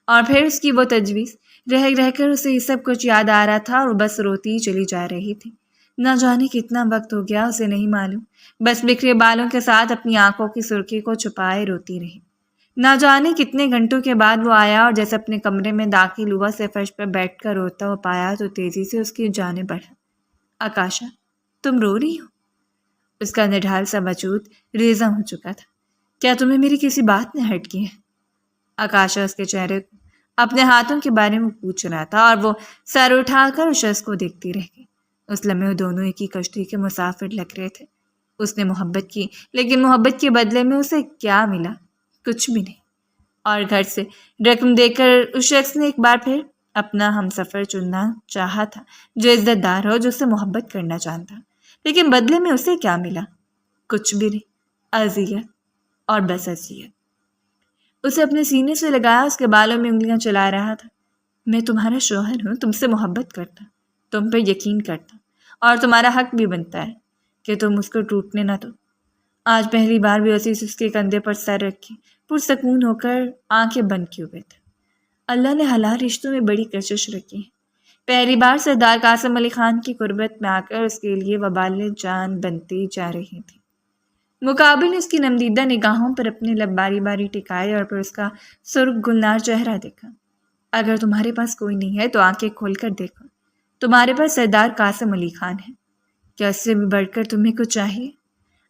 اور پھر اس کی وہ تجویز، رہ رہ کر اسے یہ سب کچھ یاد آ رہا تھا اور بس روتی ہی چلی جا رہی تھی۔ نہ جانے کتنا وقت ہو گیا اسے نہیں معلوم، بس بکھرے بالوں کے ساتھ اپنی آنکھوں کی سرخی کو چھپائے روتی رہی۔ نہ جانے کتنے گھنٹوں کے بعد وہ آیا اور جیسے اپنے کمرے میں داخل ہوا سے فرش پر بیٹھ کر روتا ہوا پایا تو تیزی سے اس کی جانب بڑھا۔ آکاشا، تم رو رہی ہو؟ اس کا نڈھال سا وجود ریزہ ہو چکا تھا۔ کیا تمہیں میری کسی بات نے ہرٹ کی ہے؟ آکاشا اس کے چہرے کو اپنے ہاتھوں کے بارے میں پوچھ رہا تھا اور وہ سر اٹھا کر اس شخص کو دیکھتی رہ گئی۔ اس لمحے دونوں ایک ہی کشتی کے مسافر لگ رہے تھے۔ اس نے محبت کی، لیکن محبت کے بدلے میں اسے کیا ملا؟ کچھ بھی نہیں۔ اور گھر سے رقم دے کر اس شخص نے ایک بار پھر اپنا ہم سفر چننا چاہا تھا جو عزت دار ہو، جو اسے محبت کرنا جانتا، لیکن بدلے میں اسے کیا ملا؟ کچھ بھی نہیں، اذیت اور بس اذیت۔ اسے اپنے سینے سے لگایا، اس کے بالوں میں انگلیاں چلا رہا تھا۔ میں تمہارا شوہر ہوں، تم سے محبت کرتا، تم پہ یقین کرتا، اور تمہارا حق بھی بنتا ہے کہ تم اس کو ٹوٹنے نہ دو۔ آج پہلی بار بھی عزیز اس کے کندھے پر سر رکھے پرسکون ہو کر آنکھیں بند کیے ہوئے تھے۔ اللہ نے حلال رشتوں میں بڑی کشش رکھی ہے۔ پہلی بار سردار قاسم علی خان کی قربت میں آ کر اس کے لیے وبال جان بنتی جا رہی تھی۔ مقابل نے اس کی نمدیدہ نگاہوں پر اپنے لب باری باری ٹکائے اور پھر اس کا سرخ گلنار چہرہ دیکھا۔ اگر تمہارے پاس کوئی نہیں ہے تو آنکھیں کھول کر دیکھو، تمہارے پاس سردار قاسم علی خان ہے، کیا اس سے بھی بڑھ کر تمہیں کچھ چاہیے؟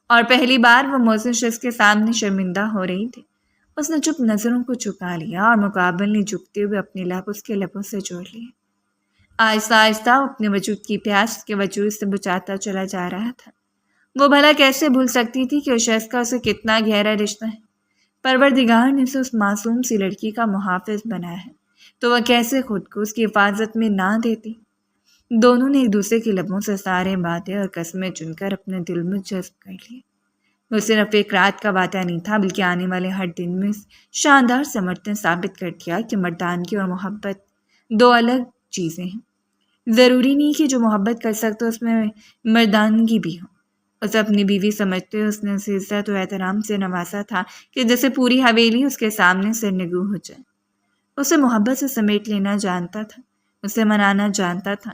اور پہلی بار وہ موزن شخص کے سامنے شرمندہ ہو رہی تھی۔ اس نے چپ نظروں کو چکا لیا اور مقابل نے جھکتے ہوئے اپنے لب اس کے لبوں سے جوڑ لیے۔ آہستہ آہستہ اپنے وجود کی پیاس اس کے وجود سے بجھاتا چلا جا رہا تھا۔ وہ بھلا کیسے بھول سکتی تھی کہ اس شخص کا اسے کتنا گہرا رشتہ ہے؟ پروردگار نے اسے اس معصوم سی لڑکی کا محافظ بنایا ہے، تو وہ کیسے خود کو اس کی حفاظت میں نہ دیتی؟ دونوں نے ایک دوسرے کے لبوں سے سارے باتیں اور قسمیں چن کر اپنے دل میں جذب کر لیے۔ وہ صرف ایک رات کا واقعہ نہیں تھا، بلکہ آنے والے ہر دن میں شاندار ثمرتیں ثابت کر دیا کہ مردانگی اور محبت دو الگ چیزیں ہیں۔ ضروری نہیں کہ جو محبت کر سکتے اس میں مردانگی بھی ہو۔ اسے اپنی بیوی سمجھتے اس نے اسے عزت و احترام سے نوازا تھا کہ جیسے پوری حویلی اس کے سامنے سرنگوں ہو جائے۔ اسے محبت سے سمیٹ لینا جانتا تھا، اسے منانا جانتا تھا،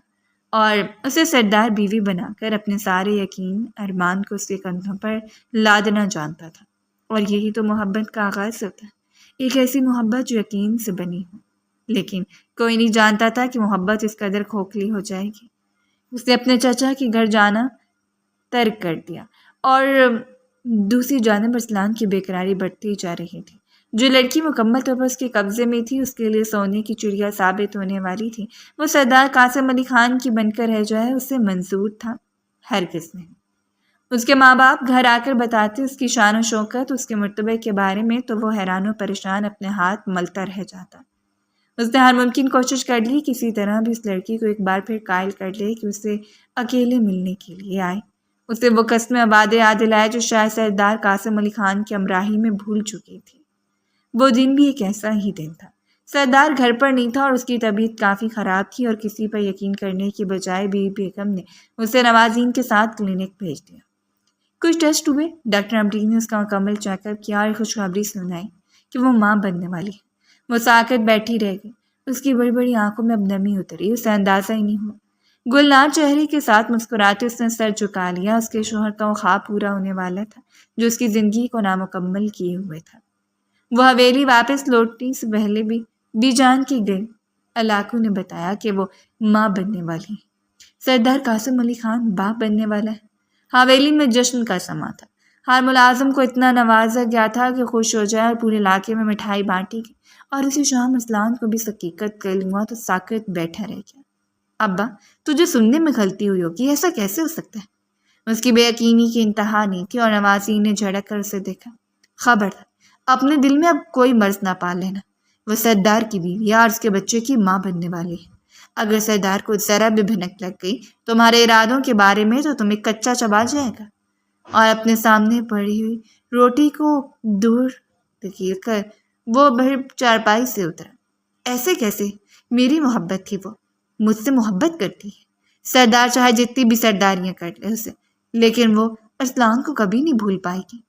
اور اسے سردار بیوی بنا کر اپنے سارے یقین ارمان کو اس کے کندھوں پر لادنا جانتا تھا۔ اور یہی تو محبت کا آغاز ہوتا ہے، ایک ایسی محبت جو یقین سے بنی ہو۔ لیکن کوئی نہیں جانتا تھا کہ محبت اس قدر کھوکھلی ہو جائے گی۔ اس نے اپنے چچا کے گھر جانا ترک کر دیا، اور دوسری جانب ارسلان کی بےقراری بڑھتی جا رہی تھی۔ جو لڑکی مکمل طور پر اس کے قبضے میں تھی، اس کے لیے سونے کی چڑیا ثابت ہونے والی تھی، وہ سردار قاسم علی خان کی بن کر رہ جائے اسے منظور تھا؟ ہرگز نہیں۔ اس کے ماں باپ گھر آ کر بتاتے اس کی شان و شوکت، اس کے مرتبے کے بارے میں، تو وہ حیران و پریشان اپنے ہاتھ ملتا رہ جاتا۔ اس نے ہر ممکن کوشش کر لی کسی طرح بھی اس لڑکی کو ایک بار پھر قائل کر لے کہ اسے اکیلے ملنے کے لیے آئے، اسے وہ قسمیں آباد یاد دلائے جو شاید سردار قاسم علی خان کی ہمراہی میں بھول چکی تھی۔ وہ دن بھی ایک ایسا ہی دن تھا۔ سردار گھر پر نہیں تھا اور اس کی طبیعت کافی خراب تھی، اور کسی پر یقین کرنے کی بجائے بی بیگم نے اسے نوازین کے ساتھ کلینک بھیج دیا۔ کچھ ٹیسٹ ہوئے، ڈاکٹر امری نے اس کا مکمل چیک اپ کیا اور خوشخبری سنائی کہ وہ ماں بننے والی ہے۔ وہ ساکت بیٹھی رہ گئی، اس کی بڑی بڑی آنکھوں میں اب نمی اتری، اسے اندازہ ہی نہیں ہوا۔ گلنار چہرے کے ساتھ مسکراتے اس نے سر جھکا لیا۔ اس کے شوہر کا وہ خواب پورا ہونے والا تھا جو اس کی زندگی کو نامکمل کیے ہوئے تھا۔ وہ حویلی واپس لوٹنے سے پہلے بھی جان کے گئے علاقوں نے بتایا کہ وہ ماں بننے والی ہے۔ سردار قاسم علی خان باپ بننے والا ہے۔ حویلی میں جشن کا سما تھا۔ ہر ملازم کو اتنا نوازا گیا تھا کہ خوش ہو جائے، اور پورے علاقے میں مٹھائی بانٹی گئی، اور اسی شام ارسلان کو بھی حقیقت کر لوں گا تو ساکت بیٹھا رہ گیا۔ ابا، تجھے سننے میں غلطی ہوئی ہوگی، ایسا کیسے ہو سکتا ہے؟ اس کی بے یقینی کی انتہا نہیں تھی، اور نوازین نے جھڑک کر اسے دیکھا۔ خبردار، اپنے دل میں اب کوئی مرض نہ پال لینا، وہ سردار کی بیوی اور اس کے بچے کی ماں بننے والی ہے۔ اگر سردار کو ذرا بھی بھنک لگ گئی تمہارے ارادوں کے بارے میں تو تمہیں کچا چبا جائے گا۔ اور اپنے سامنے پڑی ہوئی روٹی کو دور دھکیل کر وہ بھر چارپائی سے اترا۔ ایسے کیسے؟ میری محبت تھی، وہ مجھ سے محبت کرتی ہے۔ سردار چاہے جتنی بھی سرداریاں کر لے اسے، لیکن وہ ارسلان کو کبھی نہیں بھول پائے گی۔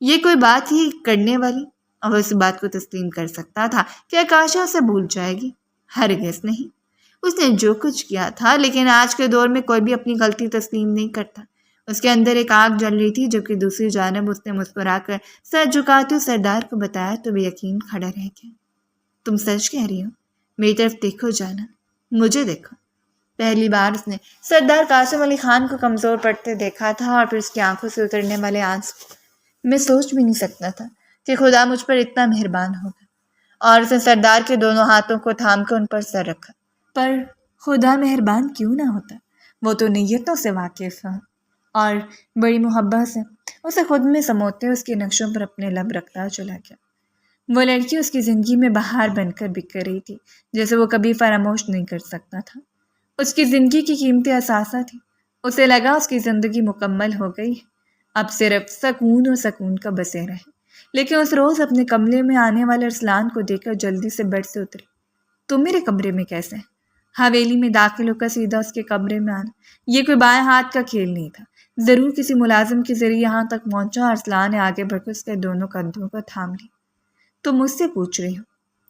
یہ کوئی بات ہی کرنے والی، اور وہ اس بات کو تسلیم کر سکتا تھا کہ آکاشا اسے بھول جائے گی؟ ہرگز نہیں۔ اس نے جو کچھ کیا تھا، لیکن آج کے دور میں کوئی بھی اپنی غلطی تسلیم نہیں کرتا۔ اس کے اندر ایک آگ جل رہی تھی، جبکہ دوسری جانب اس نے مسکرا کر سر جھکاتے سردار کو بتایا تو بے یقین کھڑا رہ گیا۔ تم سچ کہہ رہی ہو؟ میری طرف دیکھو جانا، مجھے دیکھو۔ پہلی بار اس نے سردار قاسم علی خان کو کمزور پڑتے دیکھا تھا، اور پھر اس کی آنکھوں سے اترنے والے آنسو۔ میں سوچ بھی نہیں سکتا تھا کہ خدا مجھ پر اتنا مہربان ہوگا، اور اس نے سردار کے دونوں ہاتھوں کو تھام کر ان پر سر رکھا۔ پر خدا مہربان کیوں نہ ہوتا، وہ تو نیتوں سے واقف ہے، اور بڑی محبت سے اسے خود میں سموتے اس کے نقشوں پر اپنے لب رکھتا چلا گیا۔ وہ لڑکی اس کی زندگی میں بہار بن کر بکھ رہی تھی، جیسے وہ کبھی فراموش نہیں کر سکتا تھا۔ اس کی زندگی کی قیمتی اثاثہ تھی۔ اسے لگا اس کی زندگی مکمل ہو گئی، اب صرف سکون اور سکون کا بسیرا ہے۔ لیکن اس روز اپنے کمرے میں آنے والے ارسلان کو دیکھ کر جلدی سے بیڈ سے اتری۔ تم میرے کمرے میں کیسے؟ حویلی میں داخل ہو کر سیدھا اس کے کمرے میں آنا یہ کوئی بائیں ہاتھ کا کھیل نہیں تھا۔ ضرور کسی ملازم کے ذریعے یہاں تک پہنچا۔ ارسلان نے آگے بڑھ کر اس کے دونوں کندھوں کو تھام لی۔ تم مجھ سے پوچھ رہی ہو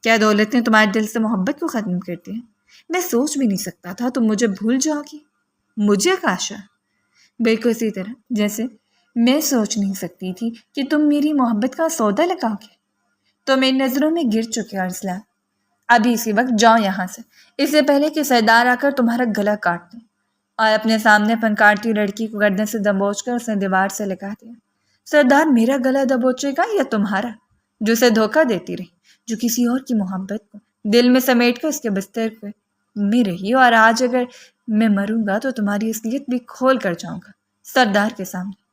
کیا دولت نے تمہارے دل سے محبت کو ختم کر دیا؟ میں سوچ بھی نہیں سکتا تھا تم مجھے بھول جاؤ گی۔ مجھے آکاشا؟ بالکل اسی طرح جیسے میں سوچ نہیں سکتی تھی کہ تم میری محبت کا سودا لگاؤ گے۔ تو میری نظروں میں گر چکے ارسلان، ابھی اسی وقت جاؤ یہاں سے، اس سے پہلے کہ سردار آ کر تمہارا گلا کاٹ دیں۔ اور اپنے سامنے پنکارتی لڑکی کو گردن سے دبوچ کر اس نے دیوار سے لگا دیا۔ سردار میرا گلا دبوچے گا یا تمہارا، جو اسے دھوکہ دیتی رہی، جو کسی اور کی محبت کو دل میں سمیٹ کر اس کے بستر میں رہی، اور آج اگر میں مروں گا تو تمہاری اصلیت بھی کھول کر جاؤں گا سردار کے سامنے۔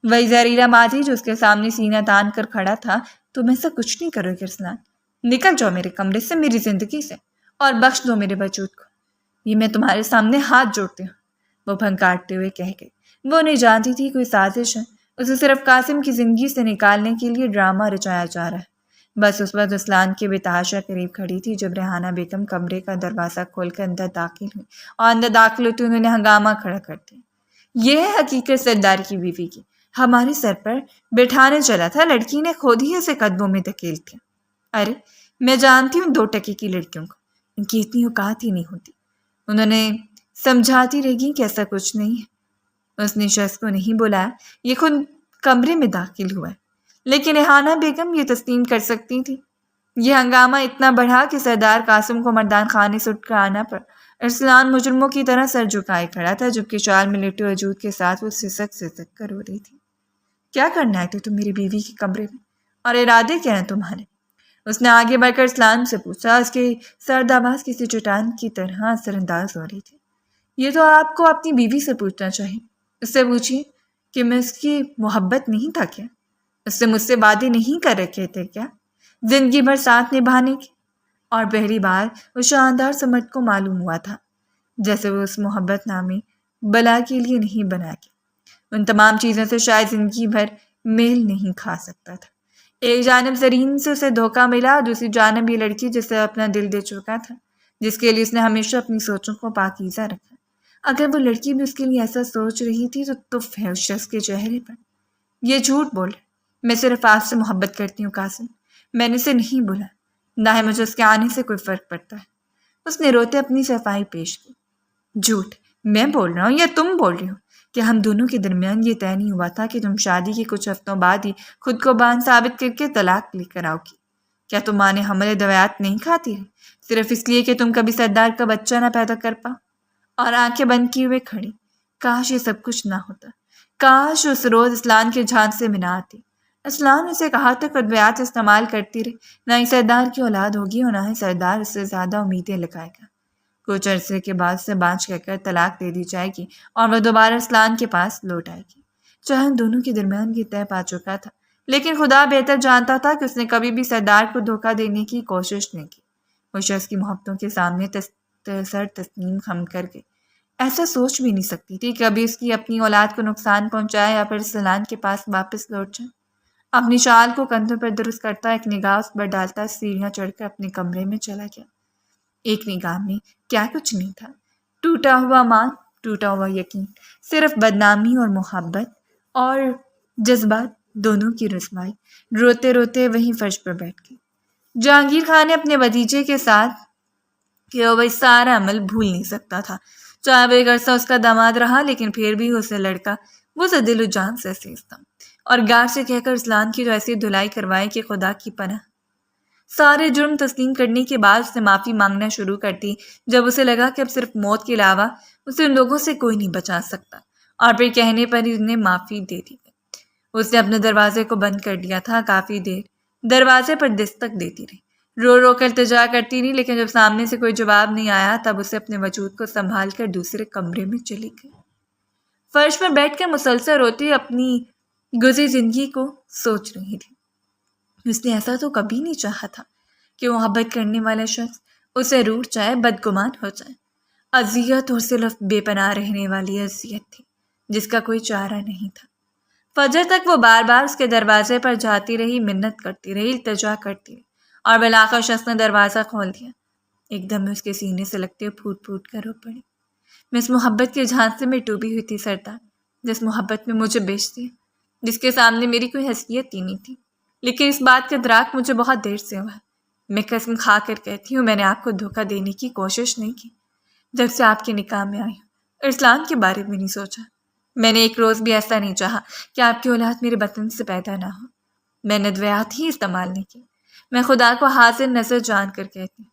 وہی زہریلا ماضی جو اس کے سامنے سینہ تان کر کھڑا تھا۔ تم ایسا کچھ نہیں کرو گے ارسلان، نکل جاؤ میرے کمرے سے، میری زندگی سے، اور بخش دو میرے وجود کو۔ یہ میں تمہارے سامنے ہاتھ جوڑتی ہوں، وہ پھنکارتے ہوئے کہہ گئی۔ وہ نہیں جانتی تھی کوئی سازش ہے، اسے صرف قاسم کی زندگی سے نکالنے کے لیے ڈرامہ رچایا جا رہا ہے۔ بس اس وقت اسلان کی بتحاشا قریب کھڑی تھی جب ریحانہ بیگم کمرے کا دروازہ کھول کر اندر داخل ہوئی، اور اندر داخل ہوتے انہوں نے ہنگامہ کھڑا کر دیا۔ یہ ہے حقیقت سردار کی بیوی کی، ہمارے سر پر بٹھانے چلا تھا، لڑکی نے خود ہی اسے قدموں میں دھکیل دیا۔ ارے میں جانتی ہوں 2 ٹکے کی لڑکیوں کو، ان کی اتنی اوقات ہی نہیں ہوتی۔ انہوں نے سمجھاتی رہ گئی کہ ایسا کچھ نہیں ہے، اس نے شخص کو نہیں بلایا، یہ خود کمرے میں داخل ہوا ہے۔ لیکن ریحانہ بیگم یہ تسلیم کر سکتی تھی۔ یہ ہنگامہ اتنا بڑھا کہ سردار قاسم کو مردان خانے سے اٹھ کر آنا پڑا۔ ارسلان مجرموں کی طرح سر جھکائے کھڑا تھا، جبکہ شال میں لپٹے وجود کے ساتھ وہ سسک کر رو رہی تھی۔ کیا کرنا ہے تم میری بیوی کے کمرے میں، اور ارادے کیا ہیں تمہارے؟ اس نے آگے بڑھ کر اسلام سے پوچھا۔ اس کی سرد آواز کسی چٹان کی طرح اثر انداز ہو رہی تھی۔ یہ تو آپ کو اپنی بیوی سے پوچھنا چاہیے، اس سے پوچھیے کہ میں اس کی محبت نہیں تھا کیا؟ اس سے مجھ سے وعدے نہیں کر رکھے تھے کیا زندگی بھر ساتھ نبھانے کے؟ اور پہلی بار اس شاندار سے مرد کو معلوم ہوا تھا جیسے وہ اس محبت نامی بلا کے لیے نہیں بنا گیا۔ ان تمام چیزوں سے شاید زندگی بھر میل نہیں کھا سکتا تھا۔ ایک جانب زرین سے اسے دھوکہ ملا، دوسری جانب یہ لڑکی جسے اپنا دل دے چکا تھا، جس کے لیے اس نے ہمیشہ اپنی سوچوں کو پاکیزہ رکھا۔ اگر وہ لڑکی بھی اس کے لیے ایسا سوچ رہی تھی تو تف ہے اس شخص کے چہرے پر۔ یہ جھوٹ بول رہے، میں صرف آپ سے محبت کرتی ہوں قاسم، میں نے اسے نہیں بولا، نہ ہی مجھے اس کے آنے سے کوئی فرق پڑتا ہے۔ اس نے روتے اپنی صفائی پیش کی۔ جھوٹ میں بول رہا ہوں یا تم بول رہی ہو کہ ہم دونوں کے درمیان یہ طے نہیں ہوا تھا کہ تم شادی کے کچھ ہفتوں بعد ہی خود کو بان ثابت کر کے طلاق لے کر آؤ گی؟ کیا تم ماں نے حملے دوایات نہیں کھاتی رہی صرف اس لیے کہ تم کبھی سردار کا بچہ نہ پیدا کر پاؤ؟ اور آنکھیں بند کیے ہوئے کھڑی، کاش یہ سب کچھ نہ ہوتا، کاش اس روز اسلان کے جھانسے میں نہ آتی۔ اسلان اسے کہا تک ادویات استعمال کرتی رہی، نہ ہی سردار کی اولاد ہوگی اور نہ ہی سردار اس سے زیادہ امیدیں لگائے گا۔ کچھ عرصے کے بعد سے بانچ کہہ کر طلاق دے دی جائے گی اور وہ دوبارہ اسلان کے پاس لوٹ آئے گی۔ چاہے ان دونوں کے درمیان یہ طے پا چکا تھا، لیکن خدا بہتر جانتا تھا کہ اس نے کبھی بھی سردار کو دھوکہ دینے کی کوشش نہیں کی۔ وہ شخص کی محبتوں کے سامنے سر تسلیم خم کر گئی۔ ایسا سوچ بھی نہیں سکتی تھی کہ کبھی اس کی اپنی اولاد کو نقصان پہنچائے یا پھر سلان کے پاس واپس لوٹ جائے۔ اپنی شال کو کندھوں پر درست کرتا ایک نگاہ اس پر ڈالتا سیڑھیاں چڑھ کر اپنے کمرے میں چلا گیا۔ ایک نگاہ میں کیا کچھ نہیں تھا، ٹوٹا ہوا مان، ٹوٹا ہوا یقین، صرف بدنامی اور محبت اور جذبات دونوں کی رسوائی۔ روتے روتے وہیں فرش پر بیٹھ گئی۔ جہانگیر خان نے اپنے بھتیجے کے ساتھ کہ وہ سارا عمل بھول نہیں سکتا تھا، چاہے وہ ایک عرصہ اس کا داماد رہا، لیکن پھر بھی اسے لڑکا وہ اسے دل و جان سے عزیز تھا، اور گار سے کہہ کر اسلان کی جو ایسی دھلائی کروائی کہ خدا کی پناہ۔ سارے جرم تسلیم کرنے کے بعد اس نے معافی مانگنا شروع کر دی، جب اسے لگا کہ اب صرف موت کے علاوہ اسے ان لوگوں سے کوئی نہیں بچا سکتا، اور پھر کہنے پر ہی انہیں معافی دے دی گئی۔ اس نے اپنے دروازے کو بند کر دیا تھا، کافی دیر دروازے پر دستک دیتی رہی، رو رو کر التجا کرتی رہی، لیکن جب سامنے سے کوئی جواب نہیں آیا تب اسے اپنے وجود کو سنبھال کر دوسرے کمرے میں چلی گئی۔ فرش پر بیٹھ کر مسلسل روتی اپنی گزری زندگی کو سوچ رہی تھی۔ اس نے ایسا تو کبھی نہیں چاہا تھا کہ محبت کرنے والا شخص اسے روٹھ جائے، بدگمان ہو جائے۔ اذیت اور صرف بے پناہ رہنے والی اذیت تھی جس کا کوئی چارہ نہیں تھا۔ فجر تک وہ بار بار اس کے دروازے پر جاتی رہی، منت کرتی رہی، التجا کرتی رہی، اور بالآخر شخص نے دروازہ کھول دیا۔ ایک دم میں اس کے سینے سے لگتے پھوٹ پھوٹ کر رو پڑی۔ میں اس محبت کے جھانسے میں ڈوبی ہوئی تھی سردار، جس محبت میں مجھے بیچ دیا، جس کے سامنے میری کوئی حیثیت ہی نہیں تھی، لیکن اس بات کا ادراک مجھے بہت دیر سے ہوا۔ میں قسم کھا کر کہتی ہوں میں نے آپ کو دھوکہ دینے کی کوشش نہیں کی۔ جب سے آپ کے نکاح میں آئی ہوں ارسلان کے بارے میں نہیں سوچا۔ میں نے ایک روز بھی ایسا نہیں چاہا کہ آپ کی اولاد میرے بطن سے پیدا نہ ہو۔ میں نے ادویات ہی استعمال نہیں کی۔ میں خدا کو حاضر نظر جان کر کہتی ہوں۔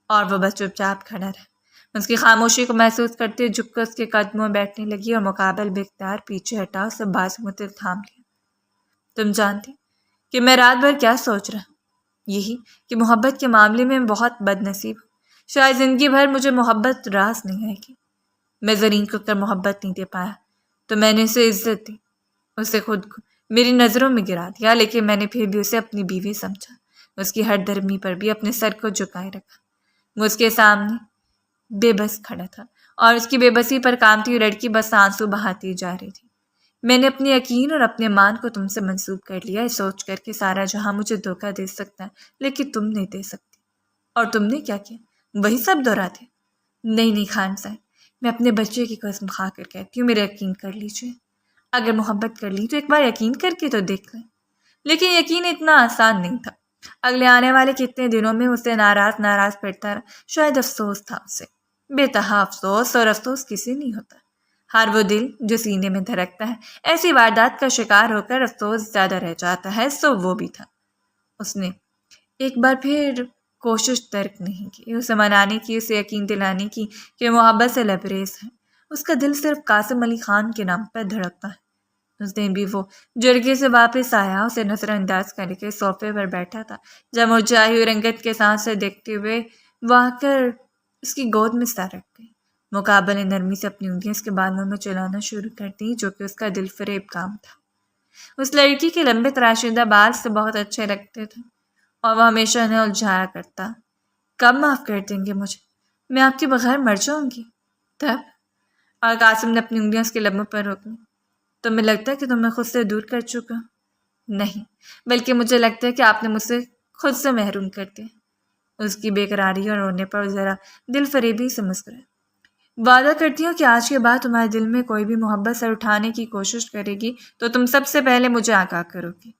اور وہ بس چپ چاپ کھڑا رہا۔ اس کی خاموشی کو محسوس کرتے جھک کر اس کے قدموں میں بیٹھنے لگی اور مقابل باختیار پیچھے ہٹا اسے بازو میں تھام لیا۔ تم جانتی کہ میں رات بھر کیا سوچ رہا ہوں؟ یہی کہ محبت کے معاملے میں بہت بد نصیب ہوں۔ شاید زندگی بھر مجھے محبت راس نہیں آئے گی۔ میں زرین کو کر محبت نہیں دے پایا تو میں نے اسے عزت دی، اسے خود کو میری نظروں میں گرا دیا، لیکن میں نے پھر بھی اسے اپنی بیوی سمجھا۔ اس کی ہر درمی پر بھی اپنے سر کو جھکائے رکھا۔ وہ اس کے سامنے بے بس کھڑا تھا اور اس کی بے بسی پر کامتی ہوئی لڑکی بس آنسو بہاتی جا رہی تھی۔ میں نے اپنے یقین اور اپنے مان کو تم سے منسوب کر لیا ہے، سوچ کر کہ سارا جہاں مجھے دھوکہ دے سکتا ہے لیکن تم نہیں دے سکتی۔ اور تم نے کیا کیا؟ وہی سب دہراتے؟ نہیں خان صاحب، میں اپنے بچے کی قسم کھا کر کہتی ہوں، میرا یقین کر لیجیے۔ اگر محبت کر لی تو ایک بار یقین کر کے تو دیکھ لیں۔ لیکن یقین اتنا آسان نہیں تھا۔ اگلے آنے والے کتنے دنوں میں اسے ناراض پڑتا رہا۔ شاید افسوس تھا اسے، بے تہا افسوس، اور افسوس کسی نہیں ہوتا۔ ہر وہ دل جو سینے میں دھڑکتا ہے ایسی واردات کا شکار ہو کر افسوس زیادہ رہ جاتا ہے، سو وہ بھی تھا۔ اس نے ایک بار پھر کوشش ترک نہیں کی، اسے منانے کی، اسے یقین دلانے کی کہ محبت سے لبریز ہے۔ اس کا دل صرف قاسم علی خان کے نام پر دھڑکتا ہے۔ اس دن بھی وہ جرگے سے واپس آیا، اسے نظر انداز کر کے صوفے پر بیٹھا تھا جب مرجھائی ہوئی رنگت کے ساتھ سے دیکھتے ہوئے وہ آ کر اس کی گود میں سر رکھ گئی۔ مقابل نے نرمی سے اپنی انگلیاں اس کے بالوں میں چلانا شروع کر دی، جو کہ اس کا دل فریب کام تھا۔ اس لڑکی کے لمبے تراشیدہ بال سے بہت اچھے لگتے تھے اور وہ ہمیشہ انہیں الجھایا کرتا۔ کب معاف کر دیں گے مجھے؟ میں آپ کے بغیر مر جاؤں گی تب؟ اور قاسم نے اپنی انگلیاں اس کے لبوں پر روک لی۔ تمہیں لگتا ہے کہ تم میں خود سے دور کر چکا؟ نہیں، بلکہ مجھے لگتا ہے کہ آپ نے مجھ سے خود سے محروم کر دیا۔ اس کی بے قراری اور رونے پر ذرا دل فریبی سے مسکرایا۔ وعدہ کرتی ہوں کہ آج کے بعد تمہارے دل میں کوئی بھی محبت سر اٹھانے کی کوشش کرے گی تو تم سب سے پہلے مجھے آگاہ کرو گی۔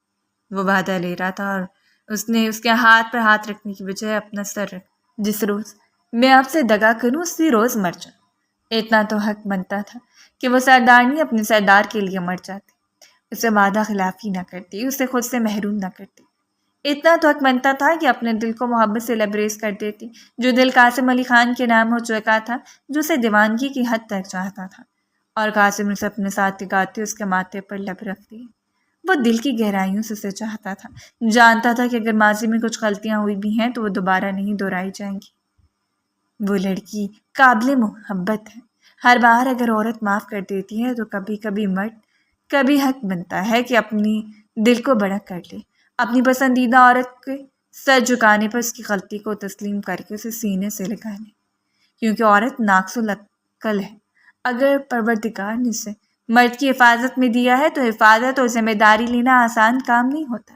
وہ وعدہ لے رہا تھا اور اس نے اس کے ہاتھ پر ہاتھ رکھنے کی بجائے اپنا سر رکھ۔ جس روز میں آپ سے دغا کروں اسی روز مر جاؤں۔ اتنا تو حق بنتا تھا کہ وہ سردارنی اپنے سردار کے لیے مر جاتی، اسے وعدہ خلافی نہ کرتی، اسے خود سے محروم نہ کرتی۔ اتنا تو حق بنتا تھا کہ اپنے دل کو محبت سے لبریز کر دیتی، جو دل قاسم علی خان کے نام ہو چکا تھا، جو اسے دیوانگی کی حد تک چاہتا تھا۔ اور قاسم نے اسے اپنے ساتھ ٹکاتے اس کے ماتھے پر لب رکھ دی۔ وہ دل کی گہرائیوں سے اسے چاہتا تھا، جانتا تھا کہ اگر ماضی میں کچھ غلطیاں ہوئی بھی ہیں تو وہ دوبارہ نہیں دہرائی جائیں گی۔ وہ لڑکی قابل محبت ہے۔ ہر بار اگر عورت معاف کر دیتی ہے تو کبھی کبھی مرد کبھی حق بنتا ہے کہ اپنی دل کو بڑا کر لے، اپنی پسندیدہ عورت کے سر جھکانے پر اس کی غلطی کو تسلیم کر کے اسے سینے سے لگا لے، کیونکہ عورت ناقص العقل ہے۔ اگر پروردگار نے اسے مرد کی حفاظت میں دیا ہے تو حفاظت اور ذمہ داری لینا آسان کام نہیں ہوتا۔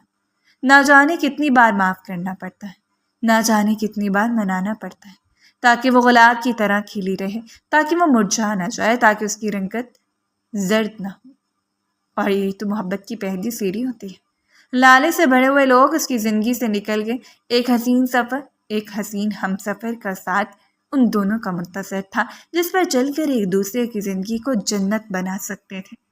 نہ جانے کتنی بار معاف کرنا پڑتا ہے، نہ جانے کتنی بار منانا پڑتا ہے، تاکہ وہ گلاب کی طرح کھلی رہے، تاکہ وہ مرجھا نہ جائے، تاکہ اس کی رنگت زرد نہ ہو۔ اور یہی تو محبت کی پہلی سیڑھی ہوتی ہے۔ لالے سے بھرے ہوئے لوگ اس کی زندگی سے نکل گئے۔ ایک حسین سفر، ایک حسین ہم سفر کا ساتھ ان دونوں کا منتصر تھا، جس پر چل کر ایک دوسرے کی زندگی کو جنت بنا سکتے تھے۔